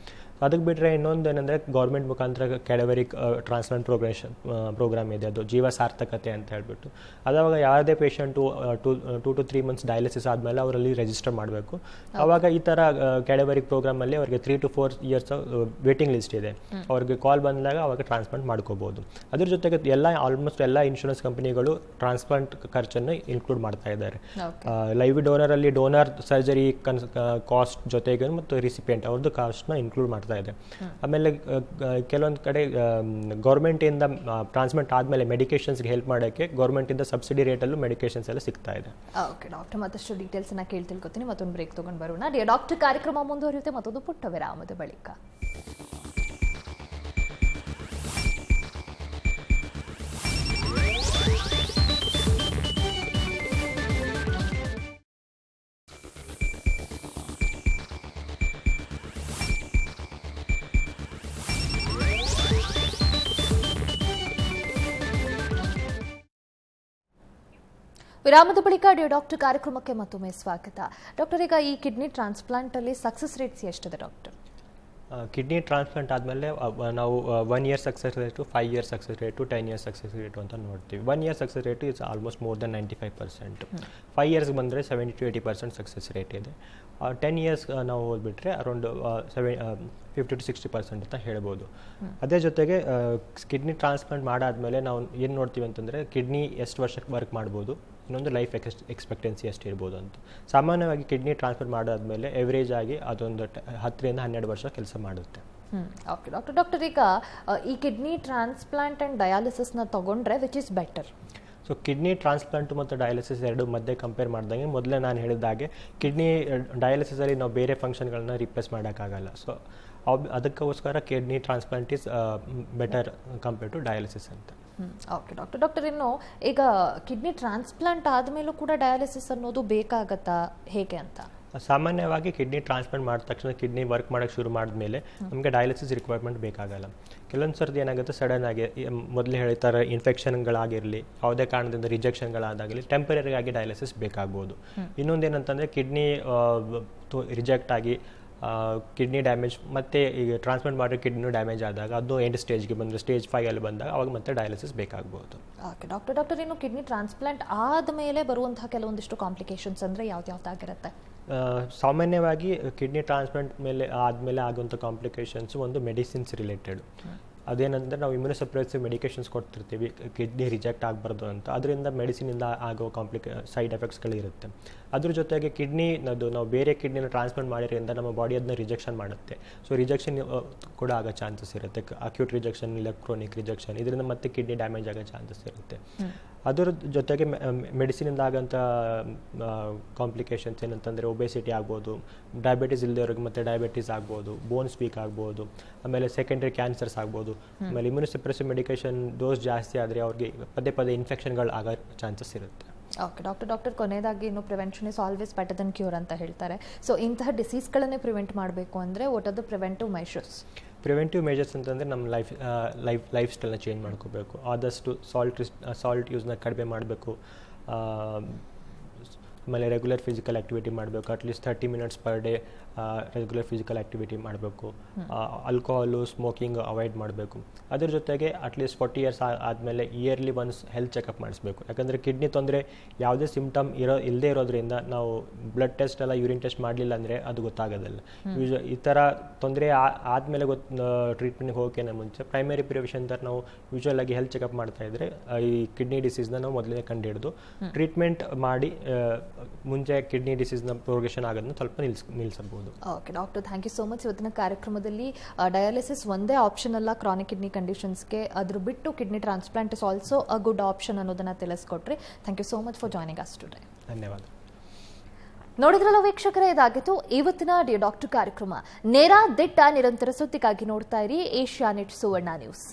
ಅದಕ್ಕೆ ಬಿಟ್ಟರೆ ಇನ್ನೊಂದು ಏನಂದರೆ ಗೌರ್ಮೆಂಟ್ ಮುಖಾಂತರ ಕ್ಯಾಡವರಿಕ್ ಟ್ರಾನ್ಸ್ಪ್ಲಾಂಟ್ ಪ್ರೋಗ್ರಾಮ್ ಇದೆ, ಅದು ಜೀವ ಸಾರ್ಥಕತೆ ಅಂತ ಹೇಳ್ಬಿಟ್ಟು. ಅದಾವಾಗ ಯಾವುದೇ ಪೇಷಂಟು 2 to 3 months ಡಯಾಲಿಸಿಸ್ ಆದಮೇಲೆ ಅವರಲ್ಲಿ ರಿಜಿಸ್ಟರ್ ಮಾಡಬೇಕು. ಆವಾಗ ಈ ಥರ ಕ್ಯಾಡವರಿಕ್ ಪ್ರೋಗ್ರಾಮಲ್ಲಿ ಅವರಿಗೆ 3 to 4 years ವೇಟಿಂಗ್ ಲಿಸ್ಟ್ ಇದೆ. ಅವ್ರಿಗೆ ಕಾಲ್ ಬಂದಾಗ ಅವಾಗ ಟ್ರಾನ್ಸ್ಪ್ಲಾಂಟ್ ಮಾಡ್ಕೋಬೋದು. ಅದ್ರ ಜೊತೆಗೆ ಆಲ್ಮೋಸ್ಟ್ ಎಲ್ಲ ಇನ್ಶೂರೆನ್ಸ್ ಕಂಪನಿಗಳು ಟ್ರಾನ್ಸ್ಪ್ಲಾಂಟ್ ಖರ್ಚನ್ನು ಇನ್ಕ್ಲೂಡ್ ಮಾಡ್ತಾ ಇದ್ದಾರೆ. ಲೈವ್ ಡೋನರಲ್ಲಿ ಡೋನರ್ ಸರ್ಜರಿ ಕಾಸ್ಟ್ ಜೊತೆಗೆ ಮತ್ತು ರಿಸಿಪಿಯೆಂಟ್ ಅವ್ರದ್ದು ಕಾಸ್ಟ್ನ ಇನ್ಕ್ಲೂಡ್ ಮಾಡ್ತಾ ಇದೆ. ಆಮೇಲೆ ಕೆಲವೊಂದು ಕಡೆ ಗೌರ್ಮೆಂಟಿಂದ ಟ್ರಾನ್ಸ್ಪ್ಲಾಂಟ್ ಆದಮೇಲೆ ಮೆಡಿಕೇಶನ್ಸ್ಗೆ ಹೆಲ್ಪ್ ಮಾಡೋಕ್ಕೆ ಗೌರ್ಮೆಂಟಿಂದ ಸಬ್ಸಿಡಿ ರೇಟಲ್ಲೂ ಮೆಡಿಕೇಶನ್ಸ್ ಎಲ್ಲ ಸಿಗ್ತಾ ಇದೆ. ಓಕೆ ಡಾಕ್ಟರ್, ಮತ್ತಷ್ಟು ಡೀಟೇಲ್ಸ್ನ ತಿಳ್ಕೊತೀನಿ. ಮತ್ತೊಂದು ಬ್ರೇಕ್ ತೊಗೊಂಡು ಬರೋಣ. ಡಾಕ್ಟರ್ ಕಾರ್ಯಕ್ರಮ ಮುಂದುವರಿಯುತ್ತೆ ಮತ್ತೊಂದು ಪುಟ್ಟ ವಿರಾಮದ ಬಳಿಕ. ವಿರಾಮದ ಬಳಿಕ ಡಾಕ್ಟರ್ ಕಾರ್ಯಕ್ರಮಕ್ಕೆ ಮತ್ತೊಮ್ಮೆ ಸ್ವಾಗತ. ಡಾಕ್ಟರ್, ಈಗ ಈ ಕಿಡ್ನಿ ಟ್ರಾನ್ಸ್ಪ್ಲಾಂಟ್ ಅಲ್ಲಿ ಸಕ್ಸಸ್ ರೇಟ್ಸ್ ಎಷ್ಟಿದೆ ಡಾಕ್ಟರ್? ಕಿಡ್ನಿ ಟ್ರಾನ್ಸ್ಪ್ಲಾಂಟ್ ಆದಮೇಲೆ ನಾವು 1 year success rate, 5 year success rate, 10 years success rate ಅಂತ ನೋಡ್ತೀವಿ. 1 year success rate is almost more then 95%. 5 years ಬಂದರೆ 70 to 80% ಸಕ್ಸಸ್ ರೇಟ್ ಇದೆ. 10 years ನಾವು ಹೋಗ್ಬಿಟ್ರೆ ಅರೌಂಡ್ 50 to 60% ಅಂತ ಹೇಳ್ಬೋದು. ಅದೇ ಜೊತೆಗೆ ಕಿಡ್ನಿ ಟ್ರಾನ್ಸ್ಪ್ಲಾಂಟ್ ಮಾಡಾದ್ಮೇಲೆ ನಾವು ಏನು ನೋಡ್ತೀವಿ ಅಂತಂದರೆ ಕಿಡ್ನಿ ಎಷ್ಟು ವರ್ಷಕ್ಕೆ ವರ್ಕ್ ಮಾಡ್ಬೋದು, ಇನ್ನೊಂದು ಲೈಫ್ ಎಕ್ಸ್ಪೆಕ್ಟೆನ್ಸಿ ಎಷ್ಟು ಇರ್ಬೋದು ಅಂತ. ಸಾಮಾನ್ಯವಾಗಿ ಕಿಡ್ನಿ ಟ್ರಾನ್ಸ್ಪ್ಲಾಂಟ್ ಮಾಡಾದ್ಮೇಲೆ ಎವರೇಜ್ ಆಗಿ ಅದೊಂದು 10 ರಿಂದ 12 ವರ್ಷ ಕೆಲಸ ಮಾಡುತ್ತೆ. ಓಕೆ ಡಾಕ್ಟರ್, ಈಗ ಈ ಕಿಡ್ನಿ ಟ್ರಾನ್ಸ್ಪ್ಲಾಂಟ್ ಆ್ಯಂಡ್ ಡಯಾಲಿಸಿಸ್ನ ತಗೊಂಡ್ರೆ which is better? So kidney transplant ಮತ್ತು ಡಯಾಲಿಸಿಸ್ ಎರಡು ಮಧ್ಯೆ ಕಂಪೇರ್ ಮಾಡಿದಂಗೆ ಮೊದಲೇ ನಾನು ಹೇಳಿದಾಗೆ ಕಿಡ್ನಿ ಡಯಾಲಿಸಿಸಲ್ಲಿ ನಾವು ಬೇರೆ ಫಂಕ್ಷನ್ಗಳನ್ನ ರಿಪ್ಲೇಸ್ ಮಾಡೋಕ್ಕಾಗಲ್ಲ. ಸೊ ಅದಕ್ಕೋಸ್ಕರ kidney transplant is better compare to dialysis ಅಂತ. ಓಕೆ ಡಾಕ್ಟರ್, ಇನ್ನು ಈಗ ಕಿಡ್ನಿ ಟ್ರಾನ್ಸ್ಪ್ಲಾಂಟ್ ಆದಮೇಲೂ ಕೂಡ ಡಯಾಲಿಸಿಸ್ ಅನ್ನೋದು ಬೇಕಾಗತ್ತಾ, ಹೇಗೆ ಅಂತ? ಸಾಮಾನ್ಯವಾಗಿ ಕಿಡ್ನಿ ಟ್ರಾನ್ಸ್ಪ್ಲಾಂಟ್ ಮಾಡಿದ ತಕ್ಷಣ ಕಿಡ್ನಿ ವರ್ಕ್ ಮಾಡೋಕ್ಕೆ ಶುರು ಮಾಡಿದ್ಮೇಲೆ ನಮಗೆ ಡಯಾಲಿಸಿಸ್ ರಿಕ್ವೈರ್ಮೆಂಟ್ ಬೇಕಾಗಲ್ಲ. ಕೆಲವೊಂದು ಸರ್ತಿ ಏನಾಗುತ್ತೆ, ಸಡನ್ ಆಗಿ ಮೊದಲು ಹೇಳಿತಾರೆ ಇನ್ಫೆಕ್ಷನ್ಗಳಾಗಿರಲಿ, ಯಾವುದೇ ಕಾರಣದಿಂದ ರಿಜೆಕ್ಷನ್ಗಳಾದಾಗಲಿ ಟೆಂಪರರಿ ಆಗಿ ಡಯಾಲಿಸಿಸ್ ಬೇಕಾಗ್ಬೋದು. ಇನ್ನೊಂದೇನಂತಂದರೆ ಕಿಡ್ನಿ ರಿಜೆಕ್ಟ್ ಆಗಿ ಕಿಡ್ನಿ ಡ್ಯಾಮೇಜ್ ಮತ್ತು ಈಗ ಟ್ರಾನ್ಸ್ಪ್ಲಾಂಟ್ ಮಾಡಿರೋ ಕಿಡ್ನಿ ಡ್ಯಾಮೇಜ್ ಆದಾಗ ಅದು ಎಂಡ್ ಸ್ಟೇಜ್ಗೆ ಬಂದರೆ ಸ್ಟೇಜ್ 5 ಅಲ್ಲಿ ಬಂದಾಗ ಅವಾಗ ಮತ್ತೆ ಡಯಾಲಿಸಿಸ್ ಬೇಕಾಗ್ಬೋದು. ಓಕೆ ಡಾಕ್ಟರ್, ಇನ್ನು ಕಿಡ್ನಿ ಟ್ರಾನ್ಸ್ಪ್ಲಾಂಟ್ ಆದಮೇಲೆ ಬರುವಂತಹ ಕೆಲವೊಂದಿಷ್ಟು ಕಾಂಪ್ಲಿಕೇಶನ್ಸ್ ಅಂದರೆ ಯಾವ್ದಾಗಿರುತ್ತೆ? ಸಾಮಾನ್ಯವಾಗಿ ಕಿಡ್ನಿ ಟ್ರಾನ್ಸ್ಪ್ಲಾಂಟ್ ಆದಮೇಲೆ ಆಗುವಂಥ ಕಾಂಪ್ಲಿಕೇಶನ್ಸ್ ಒಂದು ಮೆಡಿಸಿನ್ಸ್ ರಿಲೇಟೆಡ್. ಅದೇನಂದರೆ ನಾವು ಇಮ್ಯುನೋಸಪ್ರೆಸಿವ್ ಮೆಡಿಕೇಶನ್ಸ್ ಕೊಡ್ತಿರ್ತೀವಿ ಕಿಡ್ನಿ ರಿಜೆಕ್ಟ್ ಆಗಬಾರ್ದು ಅಂತ. ಅದರಿಂದ ಮೆಡಿಸಿನಿಂದ ಆಗೋ ಸೈಡ್ ಎಫೆಕ್ಟ್ಸ್ಗಳಿರುತ್ತೆ. ಅದ್ರ ಜೊತೆಗೆ ನಾವು ಬೇರೆ ಕಿಡ್ನಿನ ಟ್ರಾನ್ಸ್ಪ್ಲಾಂಟ್ ಮಾಡಿರೋದ್ರಿಂದ ನಮ್ಮ ಬಾಡಿ ಅದನ್ನ ರಿಜೆಕ್ಷನ್ ಮಾಡುತ್ತೆ. ಸೊ ರಿಜೆಕ್ಷನ್ ಕೂಡ ಆಗೋ ಚಾನ್ಸಸ್ ಇರುತ್ತೆ. ಅಕ್ಯೂಟ್ ರಿಜೆಕ್ಷನ್ ಇಲ್ಲ ಕ್ರೋನಿಕ್ ರಿಜೆಕ್ಷನ್, ಇದರಿಂದ ಮತ್ತೆ ಕಿಡ್ನಿ ಡ್ಯಾಮೇಜ್ ಆಗೋ ಚಾನ್ಸಸ್ ಇರುತ್ತೆ. ಅದರ ಜೊತೆಗೆ ಮೆಡಿಸಿನಿಂದ ಆಗೋಂಥ ಕಾಂಪ್ಲಿಕೇಶನ್ಸ್ ಏನಂತಂದರೆ ಒಬೆಸಿಟಿ ಆಗ್ಬೋದು, ಡಯಾಬಿಟೀಸ್ ಇಲ್ಲದವ್ರಿಗೆ ಮತ್ತು ಡಯಾಬಿಟೀಸ್ ಆಗ್ಬೋದು, ಬೋನ್ಸ್ ವೀಕ್ ಆಗ್ಬೋದು, ಆಮೇಲೆ ಸೆಕೆಂಡ್ರಿ ಕ್ಯಾನ್ಸರ್ಸ್ ಆಗ್ಬೋದು. ಆಮೇಲೆ ಇಮ್ಯುನೋಸಪ್ರೆಸಿವ್ ಮೆಡಿಕೇಶನ್ ಡೋಸ್ ಜಾಸ್ತಿ ಆದರೆ ಅವ್ರಿಗೆ ಪದೇ ಇನ್ಫೆಕ್ಷನ್ಗಳು ಆಗೋ ಚಾನ್ಸಸ್ ಇರುತ್ತೆ. ಓಕೆ ಡಾಕ್ಟರ್, ಕೊನೆಯದಾಗಿ ಇನ್ನು prevention is always better than cure ಅಂತ ಹೇಳ್ತಾರೆ. ಸೊ ಇಂತಹ ಡಿಸೀಸ್ಗಳನ್ನೇ ಪ್ರಿವೆಂಟ್ ಮಾಡಬೇಕು ಅಂದರೆ what are the preventive measures? Preventive measures ಅಂತಂದರೆ ನಮ್ಮ ಲೈಫ್ ಸ್ಟೈಲ್ನ ಚೇಂಜ್ ಮಾಡ್ಕೋಬೇಕು. ಆದಷ್ಟು ಸಾಲ್ಟ್ ಯೂಸ್ನ ಕಡಿಮೆ ಮಾಡಬೇಕು. ಆಮೇಲೆ ರೆಗ್ಯುಲರ್ ಫಿಸಿಕಲ್ ಆ್ಯಕ್ಟಿವಿಟಿ ಮಾಡಬೇಕು. At least 30 minutes per day regular physical activity ಮಾಡಬೇಕು. ಆಲ್ಕೋಹಾಲು ಸ್ಮೋಕಿಂಗ್ ಅವಾಯ್ಡ್ ಮಾಡಬೇಕು. ಅದ್ರ ಜೊತೆಗೆ ಅಟ್ಲೀಸ್ಟ್ 40 years ಆದಮೇಲೆ ಇಯರ್ಲಿ ಒನ್ಸ್ ಹೆಲ್ತ್ ಚೆಕಪ್ ಮಾಡಿಸ್ಬೇಕು. ಯಾಕಂದರೆ ಕಿಡ್ನಿ ತೊಂದರೆ ಯಾವುದೇ ಸಿಮ್ಟಮ್ ಇಲ್ಲದೇ ಇರೋದ್ರಿಂದ ನಾವು ಬ್ಲಡ್ ಟೆಸ್ಟ್ ಎಲ್ಲ ಯೂರಿನ್ ಟೆಸ್ಟ್ ಮಾಡಲಿಲ್ಲ ಅಂದರೆ ಅದು ಗೊತ್ತಾಗೋದಿಲ್ಲ. ಈ ಥರ ತೊಂದರೆ ಆದಮೇಲೆ ಟ್ರೀಟ್ಮೆಂಟ್ಗೆ ಹೋಗೋಕ್ಕಿಂತ ಮುಂಚೆ ಪ್ರೈಮರಿ ಪ್ರಿವೆನ್ಷನ್ ಥರ ನಾವು ಯೂಶ್ವಲ್ ಆಗಿ ಹೆಲ್ತ್ ಚೆಕಪ್ ಮಾಡ್ತಾ ಇದ್ದರೆ ಈ ಕಿಡ್ನಿ ಡಿಸೀಸ್ನ ನಾವು ಮೊದಲೇ ಕಂಡುಹಿಡಿದು ಟ್ರೀಟ್ಮೆಂಟ್ ಮಾಡಿ ಮುಂಚೆ ಕಿಡ್ನಿ ಡಿಸೀಸ್ನ ಪ್ರೋಗ್ರೆಷನ್ ಆಗೋದನ್ನ ಸ್ವಲ್ಪ ನಿಲ್ಲಿಸಬಹುದು. Okay doctor, thank you so much. ಇವತ್ತಿನ ಕಾರ್ಯಕ್ರಮದಲ್ಲಿ ಡಯಾಲಿಸಿಸ್ ಒಂದೇ ಆಪ್ಷನ್ ಅಲ್ಲ ಕ್ರಾನಿಕ್ ಕಿಡ್ನಿ ಕಂಡೀಷನ್ಸ್ಗೆ, ಅದ್ರ ಬಿಟ್ಟು kidney transplant is also a good option ಅನ್ನೋದನ್ನ ತಿಳಿಸ್ಕೊಟ್ರಿ. Thank you so much for joining us today. ಧನ್ಯವಾದ. ನೋಡಿದ್ರಲ್ಲ ವೀಕ್ಷಕರೇ, ಇದಾಗಿತ್ತು ಇವತ್ತಿನ ಡಾಕ್ಟರ್ ಕಾರ್ಯಕ್ರಮ. ನೇರ ದಿಟ್ಟ ನಿರಂತರ ಸುದ್ದಿಗಾಗಿ ನೋಡ್ತಾ ಇರಿ ಏಷ್ಯಾನೆಟ್ ಸುವರ್ಣ ನ್ಯೂಸ್.